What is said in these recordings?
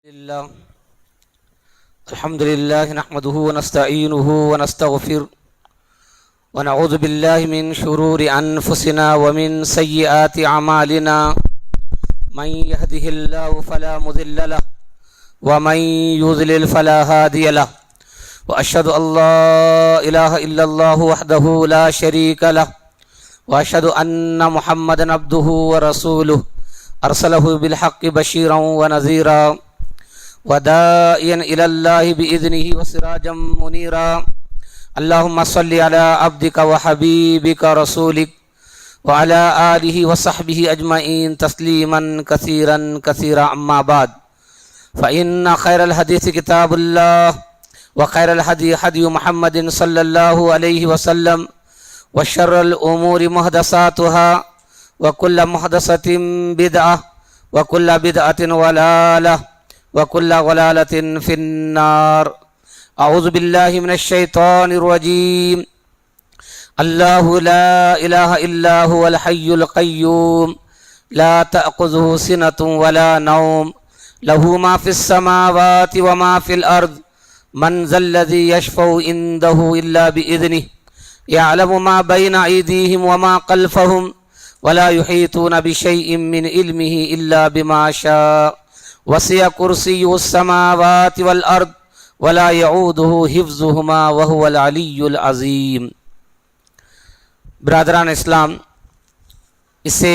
لله الحمد لله نحمده ونستعينه ونستغفره ونعوذ بالله من شرور أنفسنا ومن سيئات أعمالنا من يهده الله فلا مضل له ومن يضلل فلا هادي له وأشهد أن لا إله إلا الله وحده لا شريك له وأشهد أن محمدا عبده ورسوله أرسله بالحق بشيرا ونذيرا وداعيا إلى الله بإذنه وسراجا منيرا اللهم صل على عبدك وحبيبك رسولك وعلى آله وصحبه أجمعين تسليما كثيرا كثيرا أما بعد فإن خير الحديث كتاب الله وخير الهدي هدي محمد صلى الله عليه وسلم وشر الأمور محدثاتها وكل محدثة بدعة وكل بدعة ضلالة وكل ضلالة في النار أعوذ بالله من الشيطان الرجيم الله لا إله إلا هو الحي القيوم لا تأخذه سنة ولا نوم له ما في السماوات وما في الأرض من ذا الذي يشفع عنده إلا بإذنه يعلم ما بين أيديهم وما خلفهم ولا يحيطون بشيء من علمه إلا بما شاء وسع كرسيه السماوات والأرض ولا يعوده حفظهما وهو العلي العظيم۔ برادران اسلام، اس سے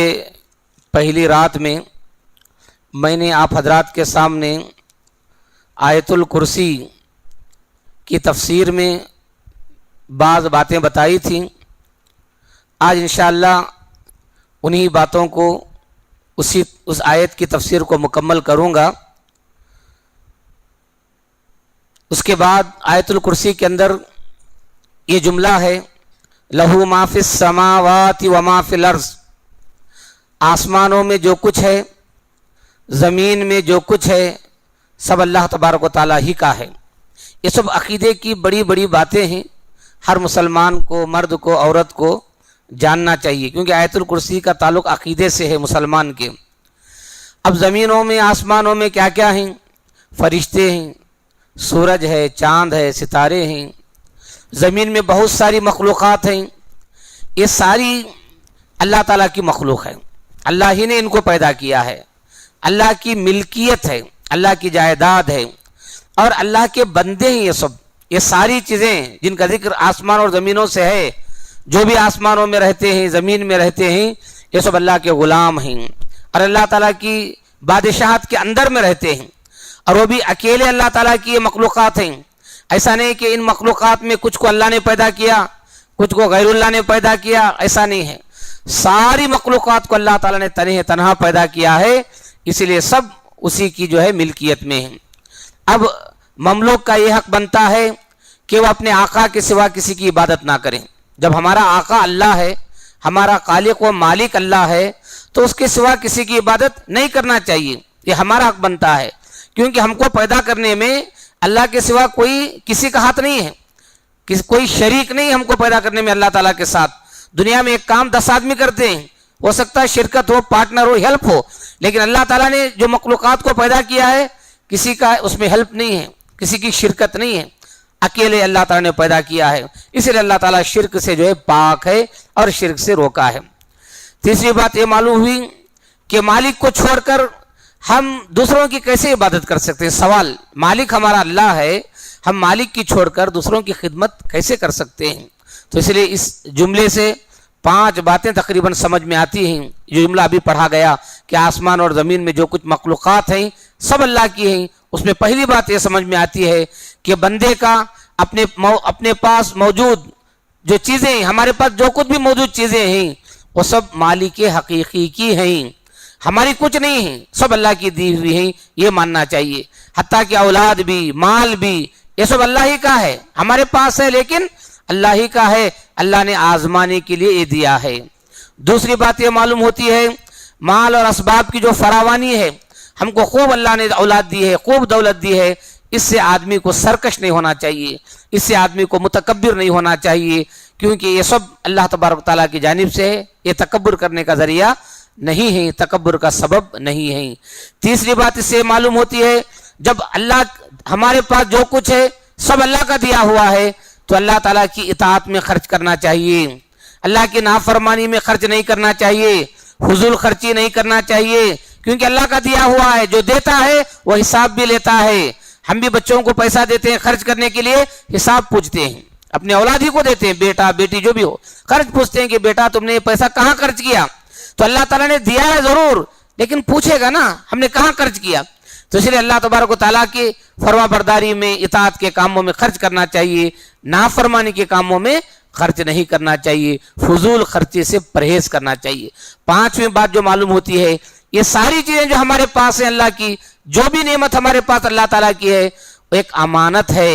پہلی رات میں نے آپ حضرات کے سامنے آیت الکرسی کی تفسیر میں بعض باتیں بتائی تھیں۔ آج انشاءاللہ انہی باتوں کو اس آیت کی تفسیر کو مکمل کروں گا۔ اس کے بعد آیت الکرسی کے اندر یہ جملہ ہے لہو ما فی السماوات وما فی الارض، آسمانوں میں جو کچھ ہے، زمین میں جو کچھ ہے، سب اللہ تبارک و تعالیٰ ہی کا ہے۔ یہ سب عقیدے کی بڑی بڑی باتیں ہیں، ہر مسلمان کو، مرد کو، عورت کو جاننا چاہیے، کیونکہ آیت الکرسی کا تعلق عقیدے سے ہے مسلمان کے۔ اب زمینوں میں، آسمانوں میں کیا کیا ہیں؟ فرشتے ہیں، سورج ہے، چاند ہے، ستارے ہیں، زمین میں بہت ساری مخلوقات ہیں۔ یہ ساری اللہ تعالیٰ کی مخلوق ہے، اللہ ہی نے ان کو پیدا کیا ہے، اللہ کی ملکیت ہے، اللہ کی جائیداد ہے، اور اللہ کے بندے ہیں۔ یہ ساری چیزیں جن کا ذکر آسمان اور زمینوں سے ہے، جو بھی آسمانوں میں رہتے ہیں، زمین میں رہتے ہیں، یہ سب اللہ کے غلام ہیں اور اللہ تعالیٰ کی بادشاہت کے اندر میں رہتے ہیں، اور وہ بھی اکیلے اللہ تعالیٰ کی یہ مخلوقات ہیں۔ ایسا نہیں کہ ان مخلوقات میں کچھ کو اللہ نے پیدا کیا، کچھ کو غیر اللہ نے پیدا کیا، ایسا نہیں ہے۔ ساری مخلوقات کو اللہ تعالیٰ نے تنہا پیدا کیا ہے، اسی لیے سب اسی کی جو ہے ملکیت میں ہیں۔ اب مملوک کا یہ حق بنتا ہے کہ وہ اپنے آقا کے سوا کسی کی عبادت نہ کریں۔ جب ہمارا آقا اللہ ہے، ہمارا خالق و مالک اللہ ہے، تو اس کے سوا کسی کی عبادت نہیں کرنا چاہیے، یہ ہمارا حق بنتا ہے، کیونکہ ہم کو پیدا کرنے میں اللہ کے سوا کسی کا ہاتھ نہیں ہے، کوئی شریک نہیں ہم کو پیدا کرنے میں اللہ تعالیٰ کے ساتھ۔ دنیا میں ایک کام 10 آدمی کرتے ہیں، ہو سکتا ہے شرکت ہو، پارٹنر ہو، ہیلپ ہو، لیکن اللہ تعالیٰ نے جو مخلوقات کو پیدا کیا ہے، کسی کا اس میں ہیلپ نہیں ہے، کسی کی شرکت نہیں ہے، اکیلے اللہ تعالیٰ نے پیدا کیا ہے۔ اس لیے اللہ تعالیٰ شرک سے جو ہے پاک ہے اور شرک سے روکا ہے۔ تیسری بات یہ معلوم ہوئی کہ مالک کو چھوڑ کر ہم دوسروں کی کیسے عبادت کر سکتے ہیں؟ سوال، مالک ہمارا اللہ ہے، ہم مالک کی چھوڑ کر دوسروں کی خدمت کیسے کر سکتے ہیں؟ تو اس لیے اس جملے سے 5 باتیں تقریباً سمجھ میں آتی ہیں۔ جو جملہ ابھی پڑھا گیا کہ آسمان اور زمین میں جو کچھ مخلوقات ہیں سب اللہ کی ہیں، اس میں پہلی بات یہ سمجھ میں آتی ہے کہ بندے کا اپنے پاس موجود جو چیزیں ہیں، ہمارے پاس جو کچھ بھی موجود چیزیں ہیں، وہ سب مالک حقیقی کی ہیں، ہماری کچھ نہیں ہیں، سب اللہ کی دی ہوئی ہیں، یہ ماننا چاہیے۔ حتیٰ کہ اولاد بھی، مال بھی، یہ سب اللہ ہی کا ہے، ہمارے پاس ہے لیکن اللہ ہی کا ہے، اللہ نے آزمانے کے لیے یہ دیا ہے۔ دوسری بات یہ معلوم ہوتی ہے مال اور اسباب کی جو فراوانی ہے، ہم کو خوب اللہ نے اولاد دی ہے، خوب دولت دی ہے، اس سے آدمی کو سرکش نہیں ہونا چاہیے، اس سے آدمی کو متکبر نہیں ہونا چاہیے، کیونکہ یہ سب اللہ تبارک تعالیٰ کی جانب سے ہے، یہ تکبر کرنے کا ذریعہ نہیں ہیں, تکبر کا سبب نہیں ہیں. تیسری بات اس سے معلوم ہوتی ہے جب اللہ ہمارے پاس جو کچھ ہے سب اللہ کا دیا ہوا ہے تو اللہ تعالیٰ کی اطاعت میں خرچ کرنا چاہیے, اللہ کی نافرمانی میں خرچ نہیں کرنا چاہیے, فضول خرچی نہیں کرنا چاہیے, کیونکہ اللہ کا دیا ہوا ہے, جو دیتا ہے وہ حساب بھی لیتا ہے. ہم بھی بچوں کو پیسہ دیتے ہیں خرچ کرنے کے لیے, حساب پوچھتے ہیں, اپنے اولاد ہی کو دیتے ہیں, بیٹا بیٹی جو بھی ہو, خرچ پوچھتے ہیں کہ بیٹا تم نے یہ پیسہ کہاں خرچ کیا. تو اللہ تعالیٰ نے دیا ہے ضرور, لیکن پوچھے گا نا ہم نے کہاں خرچ کیا. تو اس لیے اللہ تبارک و تعالیٰ کی فرما برداری میں, اطاعت کے کاموں میں خرچ کرنا چاہیے, نافرمانی کے کاموں میں خرچ نہیں کرنا چاہیے, فضول خرچے سے پرہیز کرنا چاہیے. پانچویں بات جو معلوم ہوتی ہے, یہ ساری چیزیں جو ہمارے پاس ہیں اللہ کی, جو بھی نعمت ہمارے پاس اللہ تعالیٰ کی ہے وہ ایک امانت ہے,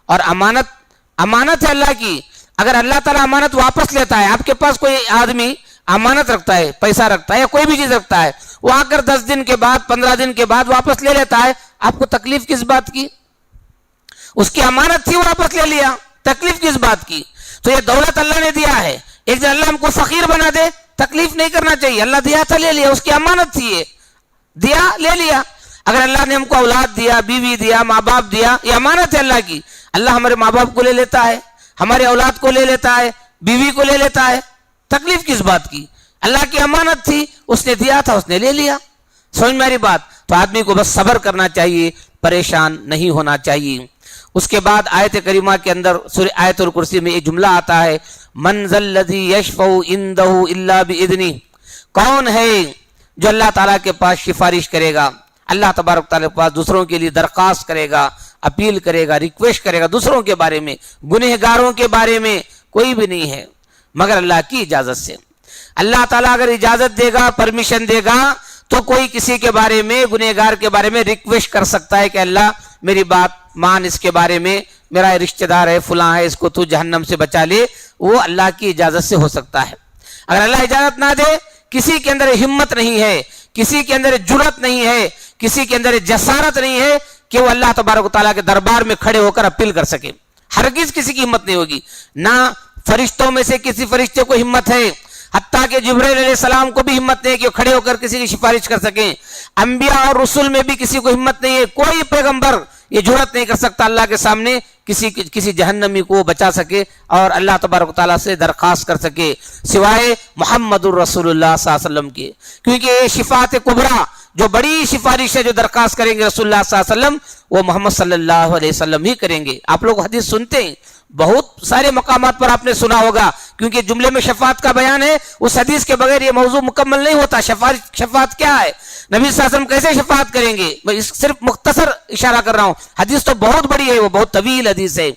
اور امانت ہے اللہ کی. اگر اللہ تعالیٰ امانت واپس لیتا ہے, آپ کے پاس کوئی آدمی امانت رکھتا ہے, پیسہ رکھتا ہے یا کوئی بھی چیز رکھتا ہے, وہ آ کر 10 دن کے بعد 15 دن کے بعد واپس لے لیتا ہے, آپ کو تکلیف کس بات کی؟ اس کی امانت تھی, واپس لے لیا, تکلیف کس بات کی؟ تو یہ دولت اللہ نے دیا ہے, ایک دن اللہ ہم کو فقیر بنا دے, تکلیف نہیں کرنا چاہیے. اللہ دیا تھا, لے لیا, اس کی امانت تھی, یہ دیا لے لیا. اگر اللہ نے ہم کو اولاد دیا, بیوی دیا, ماں باپ دیا, یہ امانت ہے اللہ کی. اللہ ہمارے ماں باپ کو لے لیتا ہے, ہمارے اولاد کو لے لیتا ہے, بیوی کو لے لیتا ہے, تکلیف کس بات کی؟ اللہ کی امانت تھی, اس نے دیا تھا, اس نے لے لیا. سمجھ میری بات؟ تو آدمی کو بس صبر کرنا چاہیے, پریشان نہیں ہونا چاہیے. اس کے بعد آیت کریمہ کے اندر سورہ آیت الکرسی میں ایک جملہ آتا ہے, من ذا الذی یشفع عندہ الا باذنہ, کون ہے جو اللہ تعالیٰ کے پاس سفارش کرے گا, اللہ تبارک تعالیٰ کے پاس دوسروں کے لیے درخواست کرے گا, اپیل کرے گا, ریکویسٹ کرے گا دوسروں کے بارے میں, گنہگاروں کے بارے میں, کوئی بھی نہیں ہے مگر اللہ کی اجازت سے. اللہ تعالیٰ اگر اجازت دے گا, پرمیشن دے گا, تو کوئی کسی کے بارے میں, گنہگار کے بارے میں ریکویسٹ کر سکتا ہے کہ اللہ میری بات مان, اس کے بارے میں, میرا رشتہ دار ہے, فلاں ہے, اس کو تو جہنم سے بچا لے. وہ اللہ کی اجازت سے ہو سکتا ہے. اگر اللہ اجازت نہ دے, کسی کے اندر ہمت نہیں ہے, کسی کے اندر جرأت نہیں ہے, کسی کے اندر جسارت نہیں ہے کہ وہ اللہ تبارک و تعالیٰ کے دربار میں کھڑے ہو کر اپیل کر سکے. ہرگز کسی کی ہمت نہیں ہوگی. نہ فرشتوں میں سے کسی فرشتے کو ہمت ہے, حتیٰ کہ جبرائیل علیہ السلام کو بھی ہمت نہیں ہے کہ وہ کھڑے ہو کر کسی کی سفارش کر سکیں. انبیاء اور رسول میں بھی کسی کو ہمت نہیں ہے, کوئی پیغمبر یہ جرأت نہیں کر سکتا اللہ کے سامنے کسی جہنمی کو بچا سکے اور اللہ تبارک و تعالیٰ سے درخواست کر سکے, سوائے محمد الرسول اللہ صلی اللہ علیہ وسلم کے. کیونکہ یہ شفاعت کبریٰ, جو بڑی سفارش ہے, جو درخواست کریں گے رسول اللہ صلی اللہ علیہ وسلم, وہ محمد صلی اللہ علیہ وسلم ہی کریں گے. آپ لوگ حدیث سنتے ہیں, بہت سارے مقامات پر آپ نے سنا ہوگا, کیونکہ جملے میں شفاعت کا بیان ہے. اس حدیث کے بغیر یہ موضوع مکمل نہیں ہوتا. شفاعت کیا ہے, نبی صلی اللہ علیہ وسلم کیسے شفاعت کریں گے, میں صرف مختصر اشارہ کر رہا ہوں. حدیث تو بہت بڑی ہے, وہ بہت طویل حدیث ہے.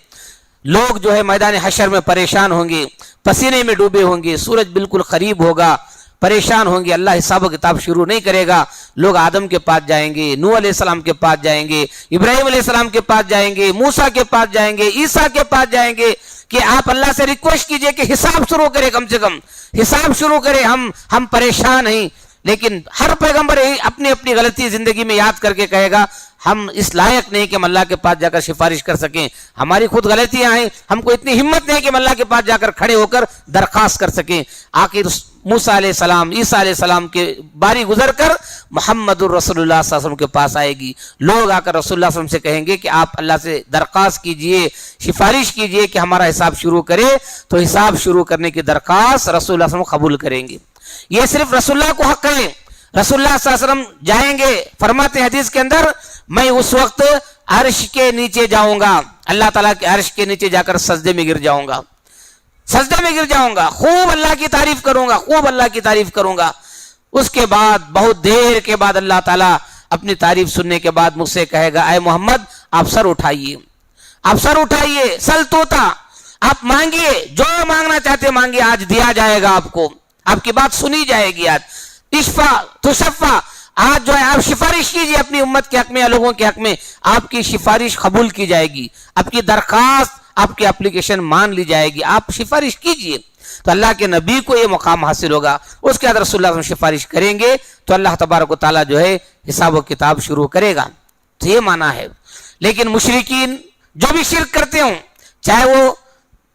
لوگ جو ہے میدان حشر میں پریشان ہوں گے, پسینے میں ڈوبے ہوں گے, سورج بالکل قریب ہوگا, پریشان ہوں گے, اللہ حساب و کتاب شروع نہیں کرے گا. لوگ آدم کے پاس جائیں گے, نوح علیہ السلام کے پاس جائیں گے, ابراہیم علیہ السلام کے پاس جائیں گے, موسیٰ کے پاس جائیں گے, عیسیٰ کے پاس جائیں گے کہ آپ اللہ سے ریکویسٹ کیجئے کہ حساب شروع کرے, کم سے کم حساب شروع کرے, ہم پریشان ہیں. لیکن ہر پیغمبر اپنی اپنی غلطی زندگی میں یاد کر کے کہے گا ہم اس لائق نہیں کہ ہم اللہ کے پاس جا کر سفارش کر سکیں, ہماری خود غلطیاں ہیں, ہم کو اتنی ہمت نہیں کہ ہم اللہ کے پاس جا کر کھڑے ہو کر درخواست کر سکیں. آخر موسیٰ علیہ السلام, عیسیٰ علیہ السلام کے باری گزر کر محمد الرسول اللہ صلی اللہ علیہ وسلم کے پاس آئے گی. لوگ آ کر رسول اللہ صلی اللہ علیہ وسلم سے کہیں گے کہ آپ اللہ سے درخواست کیجئے, سفارش کیجئے کہ ہمارا حساب شروع کرے. تو حساب شروع کرنے کی درخواست رسول اللہ صلی اللہ علیہ وسلم قبول کریں گے. یہ صرف رسول اللہ کو حق ہے. رسول اللہ صلی اللہ علیہ وسلم جائیں گے, فرماتے ہیں حدیث کے اندر, میں اس وقت عرش کے نیچے جاؤں گا, اللہ تعالیٰ کے عرش کے نیچے جا کر سجدے میں گر جاؤں گا, سجدے میں گر جاؤں گا, خوب اللہ کی تعریف کروں گا, خوب اللہ کی تعریف کروں گا. اس کے بعد بہت دیر کے بعد اللہ تعالیٰ اپنی تعریف سننے کے بعد مجھ سے کہے گا, اے محمد آپ سر اٹھائیے, آپ سر اٹھائیے, سل توتا, آپ مانگیے, جو مانگنا چاہتے مانگیے, آج دیا جائے گا آپ کو, آپ کی بات سنی جائے گی. آج اشفا تشفا, آج جو ہے آپ سفارش کیجئے اپنی امت کے حق میں یا لوگوں کے حق میں, آپ کی سفارش قبول کی جائے گی, آپ کی درخواست, آپ کی اپلیکیشن مان لی جائے گی, آپ سفارش کیجئے. تو اللہ کے نبی کو یہ مقام حاصل ہوگا. اس کے بعد رسول اللہ صلی اللہ علیہ وسلم سفارش کریں گے تو اللہ تبارک و تعالیٰ جو ہے حساب و کتاب شروع کرے گا. تو یہ معنی ہے. لیکن مشرکین جو بھی شرک کرتے ہوں, چاہے وہ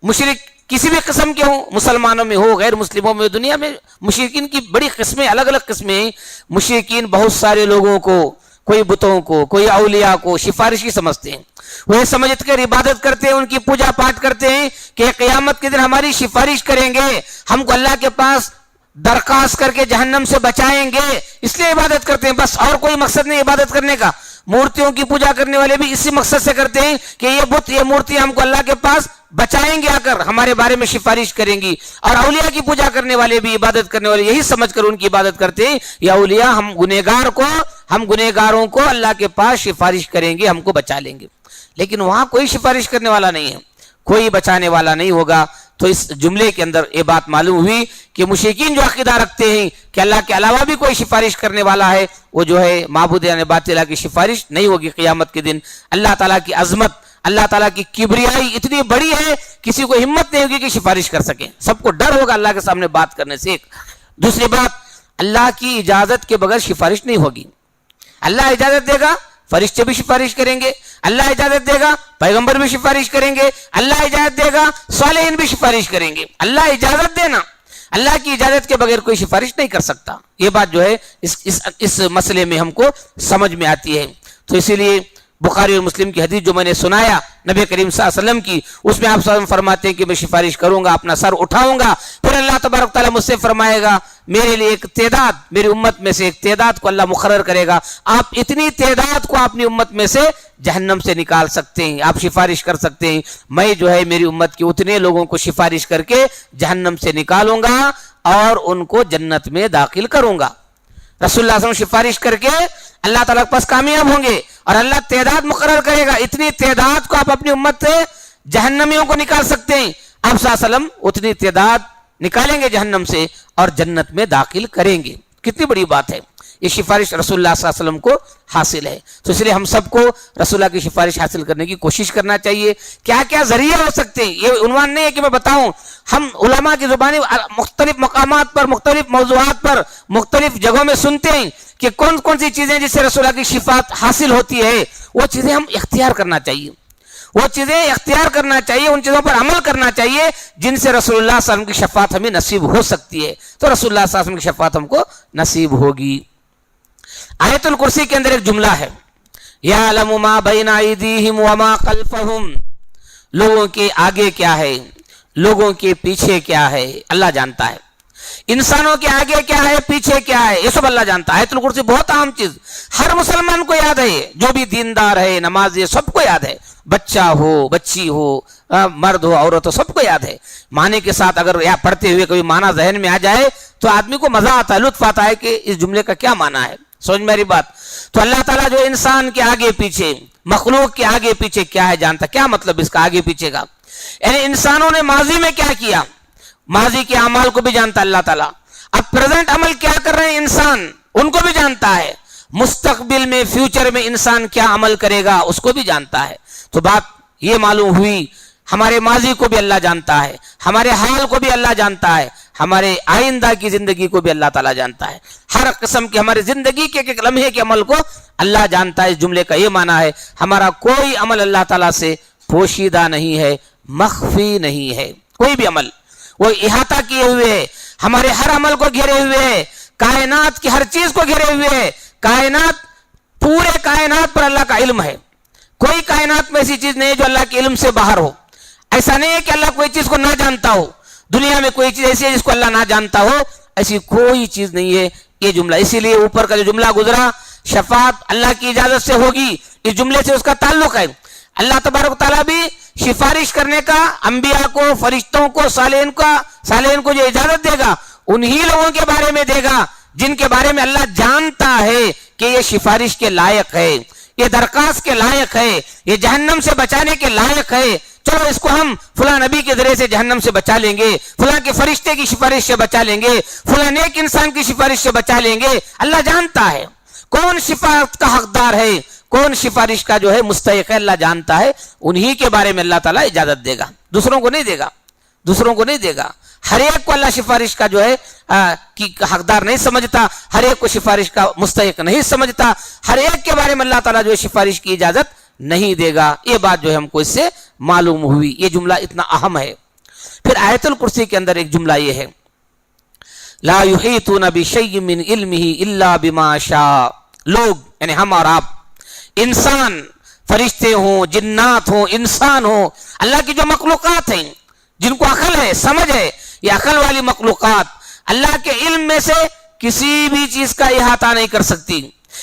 مشرک کسی بھی قسم کے ہوں، مسلمانوں میں ہو، غیر مسلموں میں، دنیا میں مشرکین کی بڑی قسمیں، الگ الگ قسمیں ہیں۔ مشرکین بہت سارے لوگوں کو، کوئی بتوں کو، کوئی اولیاء کو سفارشی سمجھتے ہیں، وہ یہ سمجھ کر عبادت کرتے ہیں، ان کی پوجا پاٹ کرتے ہیں کہ قیامت کے دن ہماری سفارش کریں گے، ہم کو اللہ کے پاس درخواست کر کے جہنم سے بچائیں گے، اس لیے عبادت کرتے ہیں، بس اور کوئی مقصد نہیں عبادت کرنے کا۔ مورتیوں کی پوجا کرنے والے بھی اسی مقصد سے کرتے ہیں کہ یہ بت، یہ مورتی ہم کو اللہ کے پاس بچائیں گے، آ کر ہمارے بارے میں سفارش کریں گی۔ اور اولیاء کی پوجا کرنے والے بھی، عبادت کرنے والے یہی سمجھ کر ان کی عبادت کرتے ہیں، یہ اولیاء ہم گنہگاروں کو اللہ کے پاس سفارش کریں گے، ہم کو بچا لیں گے۔ لیکن وہاں کوئی سفارش کرنے والا نہیں ہے، کوئی بچانے والا نہیں ہوگا۔ تو اس جملے کے اندر یہ بات معلوم ہوئی کہ مشرکین جو عقیدہ رکھتے ہیں کہ اللہ کے علاوہ بھی کوئی سفارش کرنے والا ہے، وہ جو ہے معبود باطلہ کی سفارش نہیں ہوگی قیامت کے دن۔ اللہ تعالیٰ کی عظمت، اللہ تعالیٰ کی کبریائی اتنی بڑی ہے، کسی کو ہمت نہیں ہوگی کہ سفارش کر سکیں، سب کو ڈر ہوگا اللہ کے سامنے بات کرنے سے۔ ایک دوسری بات، اللہ کی اجازت کے بغیر سفارش نہیں ہوگی۔ اللہ اجازت دے گا، فرشتے بھی سفارش کریں گے، اللہ اجازت دے گا، پیغمبر بھی سفارش کریں گے، اللہ اجازت دے گا، صالحین بھی سفارش کریں گے۔ اللہ اجازت دینا، اللہ کی اجازت کے بغیر کوئی سفارش نہیں کر سکتا۔ یہ بات جو ہے اس مسئلے میں ہم کو سمجھ میں آتی ہے۔ تو اسی لیے بخاری اور مسلم کی حدیث جو میں نے سنایا نبی کریم صلی اللہ علیہ وسلم کی، اس میں آپ صلی اللہ علیہ وسلم فرماتے ہیں کہ میں سفارش کروں گا، اپنا سر اٹھاؤں گا، پھر اللہ تبارک تعالیٰ مجھ سے فرمائے گا میرے لیے ایک تعداد، میری امت میں سے ایک تعداد کو اللہ مقرر کرے گا، آپ اتنی تعداد کو اپنی امت میں سے جہنم سے نکال سکتے ہیں، آپ سفارش کر سکتے ہیں، میں جو ہے میری امت کے اتنے لوگوں کو سفارش کر کے جہنم سے نکالوں گا اور ان کو جنت میں داخل کروں گا۔ رسول اللہ صلی اللہ علیہ وسلم سفارش کر کے اللہ تعالیٰ کے پاس کامیاب ہوں گے اور اللہ تعداد مقرر کرے گا، اتنی تعداد کو آپ اپنی امت سے جہنمیوں کو نکال سکتے ہیں۔ آپ صلی اللہ علیہ وسلم اتنی تعداد نکالیں گے جہنم سے اور جنت میں داخل کریں گے۔ کتنی بڑی بات ہے، یہ سفارش رسول اللہ صلی اللہ علیہ وسلم کو حاصل ہے۔ تو اس لیے ہم سب کو رسول اللہ کی سفارش حاصل کرنے کی کوشش کرنا چاہیے۔ کیا کیا ذریعے ہو سکتے ہیں، یہ عنوان نہیں ہے کہ میں بتاؤں، ہم علماء کی زبانی مختلف مقامات پر، مختلف موضوعات پر، مختلف جگہوں میں سنتے ہیں کہ کون کون سی چیزیں جس سے رسول اللہ کی شفاعت حاصل ہوتی ہے، وہ چیزیں ہم اختیار کرنا چاہیے، وہ چیزیں اختیار کرنا چاہیے، ان چیزوں پر عمل کرنا چاہیے جن سے رسول اللہ صلی اللہ علیہ وسلم کی شفاعت ہمیں نصیب ہو سکتی ہے۔ تو رسول اللہ صلی اللہ علیہ وسلم کی شفاعت ہم کو نصیب ہوگی۔ آیت الکرسی کے اندر ایک جملہ ہے، یعلم ما بین ایدیہم وما خلفہم، لوگوں کے آگے کیا ہے، لوگوں کے پیچھے کیا ہے، اللہ جانتا ہے۔ انسانوں کے آگے کیا ہے، پیچھے کیا ہے، یہ سب اللہ جانتا ہے۔ آیت الکرسی بہت اہم چیز، ہر مسلمان کو یاد ہے، جو بھی دیندار ہے، نمازی، سب کو یاد ہے، بچہ ہو، بچی ہو، مرد ہو، عورت ہو، سب کو یاد ہے۔ معنی کے ساتھ اگر یا پڑھتے ہوئے کوئی معنی ذہن میں آ جائے تو آدمی کو مزہ آتا ہے، لطف آتا ہے کہ اس جملے کا کیا معنی ہے، سمجھ میری بات۔ تو اللہ تعالیٰ جو انسان کے آگے پیچھے، مخلوق کے آگے پیچھے کیا ہے جانتا، کیا مطلب اس کا آگے پیچھے کا، یعنی انسانوں نے ماضی میں کیا کیا، ماضی کے اعمال کو بھی جانتا اللہ تعالیٰ، اب پریزنٹ عمل کیا کر رہے ہیں انسان، ان کو بھی جانتا ہے، مستقبل میں، فیوچر میں انسان کیا عمل کرے گا اس کو بھی جانتا ہے۔ تو بات یہ معلوم ہوئی، ہمارے ماضی کو بھی اللہ جانتا ہے، ہمارے حال کو بھی اللہ جانتا ہے، ہمارے آئندہ کی زندگی کو بھی اللہ تعالیٰ جانتا ہے، ہر قسم کی ہماری زندگی کے ایک لمحے کے عمل کو اللہ جانتا ہے۔ اس جملے کا یہ معنی ہے ہمارا کوئی عمل اللہ تعالیٰ سے پوشیدہ نہیں ہے، مخفی نہیں ہے، کوئی بھی عمل وہ احاطہ کیے ہوئے ہے، ہمارے ہر عمل کو گھیرے ہوئے ہے، کائنات کی ہر چیز کو گھیرے ہوئے ہے، کائنات، پورے کائنات پر اللہ کا علم ہے، کوئی کائنات میں ایسی چیز نہیں ہے جو اللہ کے علم سے باہر ہو۔ ایسا نہیں ہے کہ اللہ کوئی چیز کو نہ جانتا ہو، دنیا میں کوئی چیز ایسی ہے جس کو اللہ نہ جانتا ہو، ایسی کوئی چیز نہیں ہے یہ جملہ۔ اسی لیے اوپر کا جو جملہ گزرا، شفاعت اللہ کی اجازت سے ہوگی، اس جملے سے اس کا تعلق ہے۔ اللہ تبارک تعالیٰ بھی سفارش کرنے کا انبیاء کو، فرشتوں کو، صالحین کو جو اجازت دے گا انہی لوگوں کے بارے میں دے گا جن کے بارے میں اللہ جانتا ہے کہ یہ سفارش کے لائق ہے، یہ درخواست کے لائق ہے، یہ جہنم سے بچانے کے لائق ہے، چلو اس کو ہم فلاں نبی کے ذریعے سے جہنم سے بچا لیں گے، فلاں کے فرشتے کی سفارش سے بچا لیں گے، فلاں نیک انسان کی سفارش سے بچا لیں گے۔ اللہ جانتا ہے کون شفاعت کا حقدار ہے، کون سفارش کا جو ہے مستحق ہے، اللہ جانتا ہے، انہی کے بارے میں اللہ تعالیٰ اجازت دے گا، دوسروں کو نہیں دے گا، دوسروں کو نہیں دے گا۔ ہر ایک کو اللہ سفارش کا جو ہے حقدار نہیں سمجھتا، ہر ایک کو سفارش کا مستحق نہیں سمجھتا، ہر ایک کے بارے میں اللہ تعالیٰ جو ہے سفارش کی اجازت نہیں دے گا۔ یہ بات جو ہے ہم کو اس سے معلوم ہوئی، یہ جملہ اتنا اہم ہے۔ پھر آیت الکرسی کے اندر ایک جملہ یہ ہے لا یحیطون بشیء من علمہ الا بما شاء. لوگ یعنی ہم اور آپ، انسان، فرشتے ہوں، جنات ہوں، انسان ہوں، اللہ کی جو مخلوقات ہیں جن کو عقل ہے، سمجھ ہے، یہ عقل والی مخلوقات اللہ کے علم میں سے کسی بھی چیز کا احاطہ نہیں کر سکتی.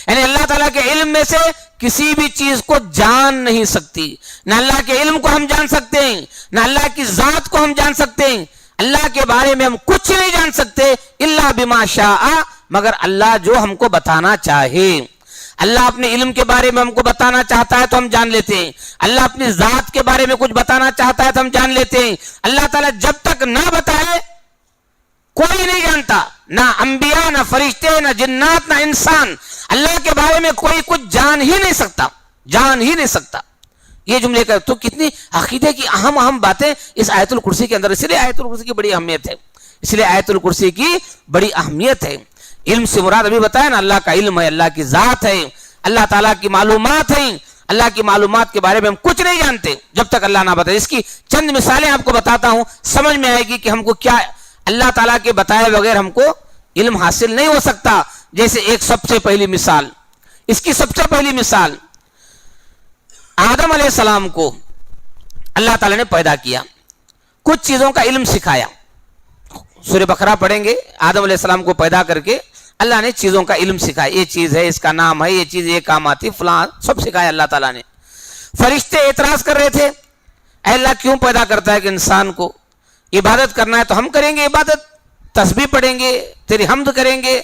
یعنی اللہ تعالیٰ کے علم میں سے کسی بھی چیز کو جان نہیں سکتی. نہ اللہ کے علم کو ہم جان سکتے ہیں، نہ اللہ کی ذات کو ہم جان سکتے ہیں. اللہ کے بارے میں ہم کچھ نہیں جان سکتے الا بما شاء، مگر اللہ جو ہم کو بتانا چاہے. اللہ اپنے علم کے بارے میں ہم کو بتانا چاہتا ہے تو ہم جان لیتے ہیں. اللہ اپنی ذات کے بارے میں کچھ بتانا چاہتا ہے تو ہم جان لیتے ہیں. اللہ تعالیٰ جب تک نہ بتائے کوئی نہیں جانتا، نہ انبیاء، نہ فرشتے، نہ جنات، نہ انسان. اللہ کے بارے میں کوئی کچھ جان ہی نہیں سکتا، جان ہی نہیں سکتا. یہ جملے کا تو کتنی عقیدے کی اہم باتیں اس آیت الکرسی کے اندر. اس لیے آیت الکرسی کی بڑی اہمیت ہے، اس لیے آیت الکرسی کی بڑی اہمیت ہے. علم سے مراد ابھی بتایا نا، اللہ کا علم ہے، اللہ کی ذات ہے، اللہ تعالیٰ کی معلومات ہیں. اللہ کی معلومات کے بارے میں ہم کچھ نہیں جانتے جب تک اللہ نہ بتائے. اس کی چند مثالیں آپ کو بتاتا ہوں، سمجھ میں آئے گی کہ ہم کو کیا اللہ تعالیٰ کے بتائے بغیر ہم کو علم حاصل نہیں ہو سکتا. جیسے ایک سب سے پہلی مثال، اس کی سب سے پہلی مثال، آدم علیہ السلام کو اللہ تعالیٰ نے پیدا کیا، کچھ چیزوں کا علم سکھایا. سورہ بقرہ پڑھیں گے، آدم علیہ السلام کو پیدا کر کے اللہ نے چیزوں کا علم سکھایا. یہ چیز ہے، اس کا نام ہے، یہ چیز یہ کام آتی، فلاں سب سکھایا اللہ تعالیٰ نے. فرشتے اعتراض کر رہے تھے، اے اللہ کیوں پیدا کرتا ہے کہ انسان کو عبادت کرنا ہے تو ہم کریں گے عبادت، تسبیح پڑھیں گے، تیری حمد کریں گے.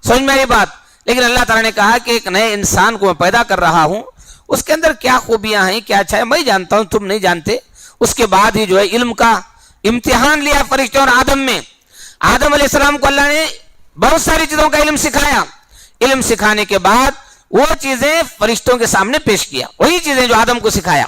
سمجھ میں آئی بات؟ لیکن اللہ تعالیٰ نے کہا کہ ایک نئے انسان کو میں پیدا کر رہا ہوں، اس کے اندر کیا خوبیاں ہیں، کیا اچھا ہے، میں جانتا ہوں، تم نہیں جانتے. اس کے بعد ہی جو ہے علم کا امتحان لیا فرشتوں اور آدم میں. آدم علیہ السلام کو اللہ نے بہت ساری چیزوں کا علم سکھایا. علم سکھانے کے بعد وہ چیزیں فرشتوں کے سامنے پیش کیا، وہی چیزیں جو آدم کو سکھایا.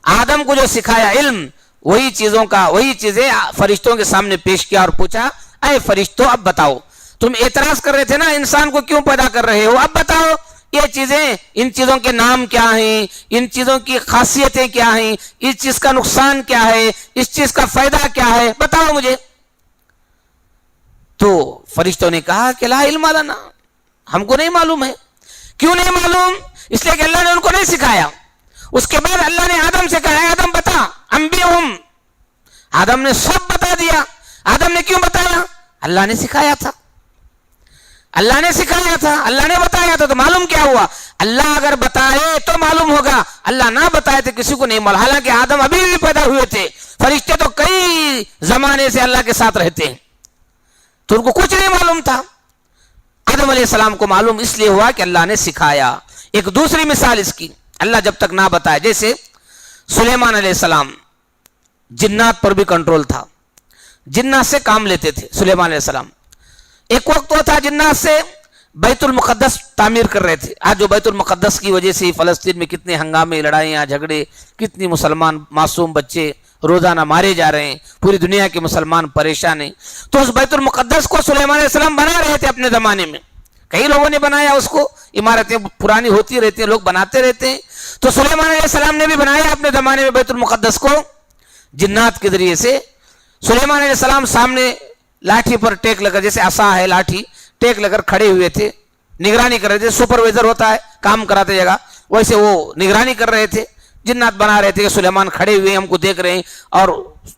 آدم کو جو سکھایا علم، وہی چیزیں فرشتوں کے سامنے پیش کیا اور پوچھا اے فرشتوں اب بتاؤ، تم اعتراض کر رہے تھے نا انسان کو کیوں پیدا کر رہے ہو، اب بتاؤ یہ چیزیں، ان چیزوں کے نام کیا ہیں، ان چیزوں کی خاصیتیں کیا ہیں، اس چیز کا نقصان کیا ہے، اس چیز کا فائدہ کیا ہے، بتاؤ مجھے. تو فرشتوں نے کہا کہ لا علم لنا، ہم کو نہیں معلوم ہے. کیوں نہیں معلوم؟ اس لیے کہ اللہ نے ان کو نہیں سکھایا. اس کے بعد اللہ نے آدم سے کہا آدم بتا، انبئہم. آدم نے سب بتا دیا. آدم نے کیوں بتایا؟ اللہ نے سکھایا تھا، اللہ نے سکھایا تھا، اللہ نے بتایا تھا. تو معلوم کیا ہوا؟ اللہ اگر بتائے تو معلوم ہوگا، اللہ نہ بتائے تو کسی کو نہیں معلوم. حالانکہ آدم ابھی بھی پیدا ہوئے تھے، فرشتے تو کئی زمانے سے اللہ کے ساتھ رہتے ہیں، تو ان کو کچھ نہیں معلوم تھا. آدم علیہ السلام کو معلوم اس لیے ہوا کہ اللہ نے سکھایا. ایک دوسری مثال اس کی، اللہ جب تک نہ بتائے، جیسے سلیمان علیہ السلام، جنات پر بھی کنٹرول تھا، جنات سے کام لیتے تھے سلیمان علیہ السلام. ایک وقت وہ تھا جنات سے بیت المقدس تعمیر کر رہے تھے. آج جو بیت المقدس کی وجہ سے فلسطین میں کتنے ہنگامے، لڑائیاں، جھگڑے، کتنی مسلمان معصوم بچے روزانہ مارے جا رہے ہیں، پوری دنیا کے مسلمان پریشان ہیں. تو اس بیت المقدس کو سلیمان علیہ السلام بنا رہے تھے اپنے زمانے میں. کئی لوگوں نے بنایا اس کو، عمارتیں پرانی ہوتی رہتی ہیں، لوگ بناتے رہتے ہیں. تو سلیمان علیہ السلام نے بھی بنایا اپنے زمانے میں بیت المقدس کو جنات کے ذریعے سے. سلیمان علیہ السلام سامنے لاٹھی پر ٹیک لے کر، جیسے عصا ہے لاٹھی، ٹیک لے کر کھڑے ہوئے تھے، نگرانی کر رہے تھے. سپروائزر ہوتا ہے کام کراتے جگہ، ویسے وہ نگرانی کر رہے تھے. جنات بنا رہے تھے کہ سلیمان کھڑے ہوئے ہم کو دیکھ رہے ہیں، اور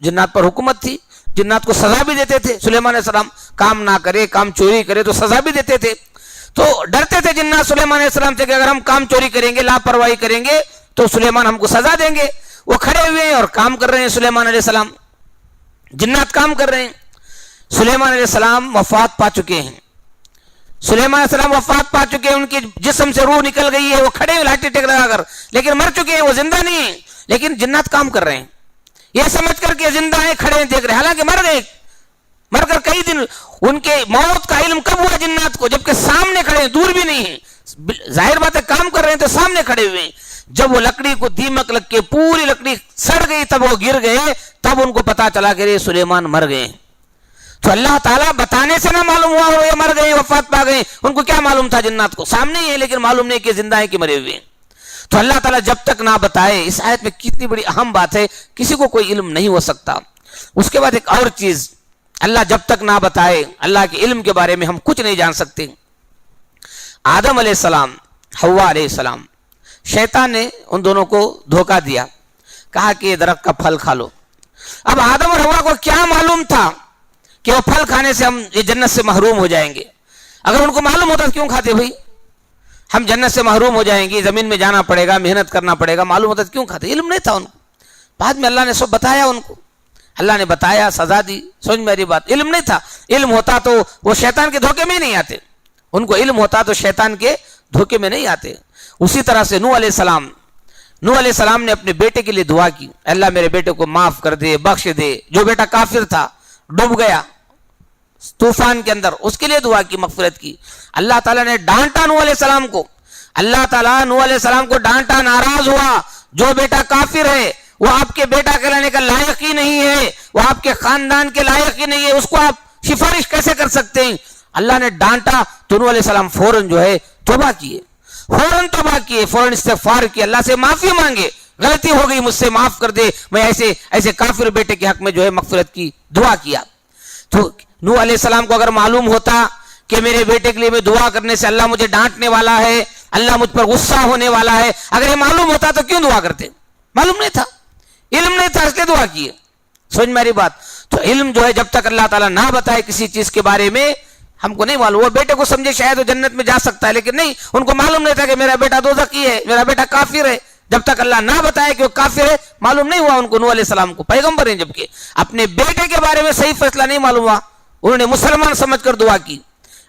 جنات پر حکومت تھی. جنات کو سزا بھی دیتے تھے. سلیمان علیہ السلام کام نہ کرے، کام چوری کرے تو سزا بھی دیتے تھے. تو ڈرتے تھے جنات سلیمان علیہ السلام سے کہ اگر ہم کام چوری کریں گے، لاپرواہی کریں گے تو سلیمان ہم کو سزا دیں گے. وہ کھڑے ہوئے ہیں اور کام کر رہے ہیں. سلیمان علیہ السلام، جنات کام کر رہے ہیں. سلیمان علیہ السلام وفات پا چکے ہیں. سلیمان علیہ السلام وفات پا چکے ہیں، ان کی جسم سے روح نکل گئی ہے، وہ کھڑے ہیں لاٹھی ٹیک لگا کر، لیکن مر چکے ہیں، وہ زندہ نہیں ہیں. لیکن جنات کام کر رہے ہیں یہ سمجھ کر کہ زندہ ہیں، کھڑے ہیں، دیکھ رہے ہیں، حالانکہ مر گئے، مر کر کئی دن. ان کے موت کا علم کب ہوا جنات کو؟ جبکہ سامنے کھڑے ہیں، دور بھی نہیں ہیں. ظاہر بات ہے کام کر رہے ہیں تو سامنے کھڑے ہوئے ہیں. جب وہ لکڑی کو دیمک لگ کے پوری لکڑی سڑ گئی، تب وہ گر گئے، تب ان کو پتا چلا کہ یہ سلیمان مر گئے. تو اللہ تعالیٰ بتانے سے نہ معلوم ہوا وہ یہ مر گئے، وفات پا گئے. ان کو کیا معلوم تھا؟ جنات کو سامنے ہی ہے، لیکن معلوم نہیں کہ زندہ ہیں کہ مرے ہوئے ہیں. تو اللہ تعالیٰ جب تک نہ بتائے، اس آیت میں کتنی بڑی اہم بات ہے، کسی کو کوئی علم نہیں ہو سکتا. اس کے بعد ایک اور چیز، اللہ جب تک نہ بتائے اللہ کے علم کے بارے میں ہم کچھ نہیں جان سکتے. آدم علیہ السلام، حوا علیہ السلام، شیطان نے ان دونوں کو دھوکہ دیا، کہا کہ یہ درخت کا پھل کھا لو. اب آدم اور حوا کو کیا معلوم تھا کہ وہ پھل کھانے سے ہم یہ جنت سے محروم ہو جائیں گے؟ اگر ان کو معلوم ہوتا تو کیوں کھاتے بھائی؟ ہم جنت سے محروم ہو جائیں گے، زمین میں جانا پڑے گا، محنت کرنا پڑے گا، معلوم ہوتا تو کیوں کھاتے؟ علم نہیں تھا ان کو. بعد میں اللہ نے سب بتایا ان کو، اللہ نے بتایا، سزا دی. سمجھ میری بات؟ علم نہیں تھا. علم ہوتا تو وہ شیطان کے دھوکے میں نہیں آتے. ان کو علم ہوتا تو شیطان کے دھوکے میں نہیں آتے. اسی طرح سے نوح علیہ السلام نے اپنے بیٹے کے لیے دعا کی، اللہ میرے بیٹے کو معاف کر دے، بخش دے. جو بیٹا کافر تھا، ڈوب گیا طوفان کے اندر، اس کے لیے دعا کی، مغفرت کی. اللہ تعالیٰ نے ڈانٹا نوح علیہ السلام کو، اللہ تعالیٰ نوح علیہ السلام کو ڈانٹا، ناراض ہوا. جو بیٹا کافر ہے وہ آپ کے بیٹا کہلانے کا لائق ہی نہیں ہے، وہ آپ کے خاندان کے لائق ہی نہیں ہے، اس کو آپ سفارش کیسے کر سکتے ہیں؟ اللہ نے ڈانٹا تو نوح علیہ السلام فوراً جو ہے توبہ کیے، فوراً استغفار کیے، اللہ سے معافی مانگے، غلطی ہو گئی، مجھ سے معاف کر دے، میں ایسے کافر بیٹے کے حق میں جو ہے مغفرت کی دعا کیا. تو نوح علیہ السلام کو اگر معلوم ہوتا کہ میرے بیٹے کے لیے میں دعا کرنے سے اللہ مجھے ڈانٹنے والا ہے، اللہ مجھ پر غصہ ہونے والا ہے، اگر یہ معلوم ہوتا تو کیوں دعا کرتے؟ معلوم نہیں تھا، علم نہیں تھا، اس لیے دعا کیے. سمجھ میری بات؟ تو علم جو ہے جب تک اللہ تعالیٰ نہ بتائے کسی چیز کے بارے میں ہم کو نہیں معلوم. وہ بیٹے کو سمجھے شاید وہ جنت میں جا سکتا ہے، لیکن نہیں، ان کو معلوم نہیں تھا کہ میرا بیٹا دوزخی ہے، میرا بیٹا کافر ہے. جب تک اللہ نہ بتائے کہ وہ کافر ہے معلوم نہیں ہوا ان کو. نوح علیہ السلام کو پیغمبر ہیں، جبکہ اپنے بیٹے کے بارے میں صحیح فیصلہ نہیں معلوم ہوا، انہوں نے مسلمان سمجھ کر دعا کی.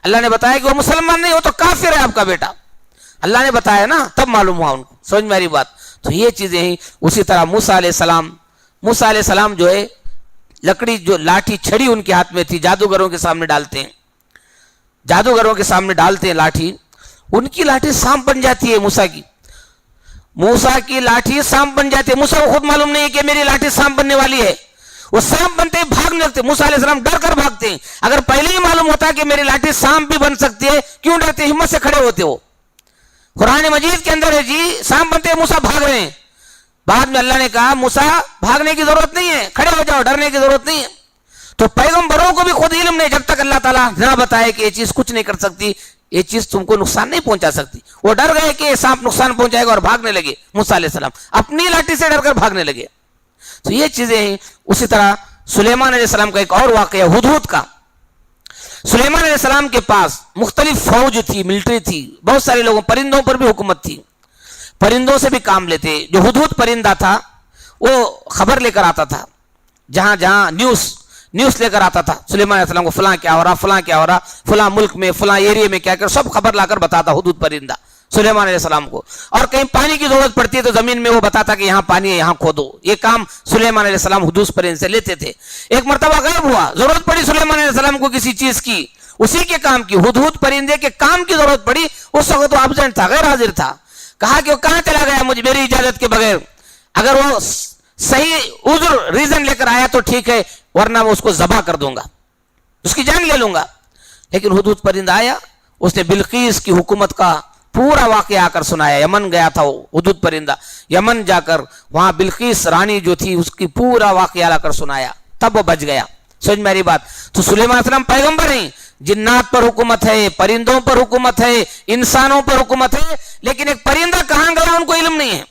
اللہ نے بتایا کہ وہ مسلمان نہیں، وہ تو کافر ہے آپ کا بیٹا. اللہ نے بتایا نا، تب معلوم ہوا ان کو. سمجھ میری بات؟ تو یہ چیزیں ہیں. اسی طرح موسیٰ علیہ السلام جو ہے لکڑی، جو لاٹھی چھڑی ان کے ہاتھ میں تھی، جادوگروں کے سامنے ڈالتے ہیں لاٹھی، ان کی لاٹھی سانپ بن جاتی ہے. موسیٰ کی لاٹھی سانپ بن جاتی ہے. موسیٰ کو خود معلوم نہیں ہے کہ میری لاٹھی سانپ بننے والی ہے، وہ سانپ بنتے ہیں، بھاگنے لگتے. موسیٰ علیہ السلام ڈر کر بھاگتے ہیں. اگر پہلے ہی معلوم ہوتا کہ میری لاٹھی سانپ بھی بن سکتی ہے، کیوں ڈرتے؟ ہمت سے کھڑے ہوتے. وہ قرآن مجید کے اندر ہے جی، سانپ بنتے ہیں، موسیٰ بھاگ رہے ہیں. بعد میں اللہ نے کہا موسیٰ بھاگنے کی ضرورت نہیں ہے، کھڑے ہو جاؤ، ڈرنے کی ضرورت نہیں ہے. تو پیغمبروں کو بھی خود علم نہیں، جب تک اللہ تعالیٰ نہ بتائے کہ یہ چیز کچھ نہیں کر سکتی، یہ چیز تم کو نقصان نہیں پہنچا سکتی. وہ ڈر گئے کہ سانپ نقصان پہنچائے گا اور بھاگنے لگے. موسیٰ علیہ السلام اپنی لاٹھی سے ڈر کر بھاگنے لگے. تو یہ چیزیں ہیں. اسی طرح سلیمان علیہ السلام کا ایک اور واقعہ ہدہد کا. سلیمان علیہ السلام کے پاس مختلف فوج تھی، ملٹری تھی، بہت سارے لوگوں، پرندوں پر بھی حکومت تھی، پرندوں سے بھی کام لیتے. جو ہدہد پرندہ تھا وہ خبر لے کر آتا تھا، جہاں جہاں نیوز لے کر آتا تھا سلیمان علیہ السلام کو، فلاں کیا ہو رہا، فلاں ملک میں، فلاں ایریے میں کیا کر، سب خبر لا کر بتاتا ہدہد پرندہ سلیمان علیہ السلام کو. اور کہیں پانی کی ضرورت پڑتی ہے تو زمین میں وہ بتاتا کہ یہاں پانی ہے، یہاں کھودو. یہ کام سلیمان علیہ السلام ہدہد پرندے سے لیتے تھے. ایک مرتبہ غائب ہوا، ضرورت پڑی سلیمان علیہ السلام کو کسی چیز کی، اسی کے کام کی، ہدہد پرندے کے کام کی ضرورت پڑی. اس وقت وہ ایبسنٹ تھا، غیر حاضر تھا. کہا کہ وہ کہاں چلا گیا میری اجازت کے بغیر؟ اگر وہ صحیح عذر ریزن لے کر آیا تو ٹھیک ہے، ورنہ میں اس کو ذبح کر دوں گا، اس کی جان لے لوں گا. لیکن ہدہد پرندہ آیا، اس نے بلقیس کی حکومت کا پورا واقعہ آ کر سنایا. یمن گیا تھا وہ ہدہد پرندہ، یمن جا کر وہاں بلقیس رانی جو تھی اس کی پورا واقعہ لا کر سنایا، تب وہ بچ گیا. سمجھ میری بات؟ تو سلیمان علیہ السلام پیغمبر ہیں، جنات پر حکومت ہے، پرندوں پر حکومت ہے، انسانوں پر حکومت ہے، لیکن ایک پرندہ کہاں گیا ان کو علم نہیں ہے.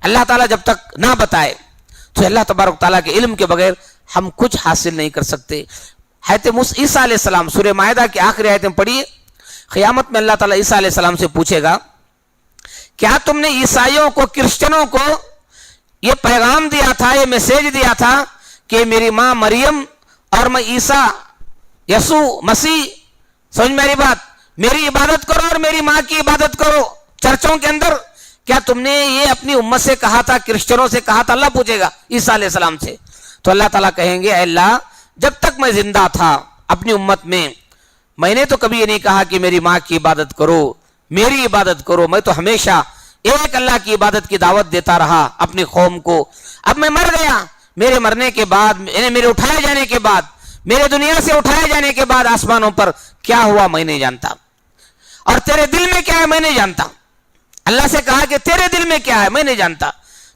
اللہ تعالیٰ جب تک نہ بتائے تو اللہ تبارک تعالیٰ کے علم کے بغیر ہم کچھ حاصل نہیں کر سکتے. حضرت عیسیٰ علیہ السلام، سورہ مائدہ کی آخری آیتیں پڑھیے. قیامت میں اللہ تعالیٰ عیسیٰ علیہ السلام سے پوچھے گا، کیا تم نے عیسائیوں کو، کرسچنوں کو یہ پیغام دیا تھا، یہ میسیج دیا تھا کہ میری ماں مریم اور میں عیسیٰ یسوع مسیح، سمجھ میری بات، میری عبادت کرو اور میری ماں کی عبادت کرو چرچوں کے اندر؟ کیا تم نے یہ اپنی امت سے کہا تھا، کرسچنوں سے کہا تھا؟ اللہ پوچھے گا عیسیٰ علیہ السلام سے. تو اللہ تعالیٰ کہیں گے، اے اللہ، جب تک میں زندہ تھا اپنی امت میں نے تو کبھی یہ نہیں کہا کہ میری ماں کی عبادت کرو، میری عبادت کرو. میں تو ہمیشہ ایک اللہ کی عبادت کی دعوت دیتا رہا اپنی قوم کو. اب میں مر گیا، میرے مرنے کے بعد، میرے اٹھائے جانے کے بعد، میرے دنیا سے اٹھائے جانے کے بعد آسمانوں پر کیا ہوا میں نہیں جانتا، اور تیرے دل میں کیا ہے میں نہیں جانتا. اللہ سے کہا کہ تیرے دل میں کیا ہے میں نہیں جانتا،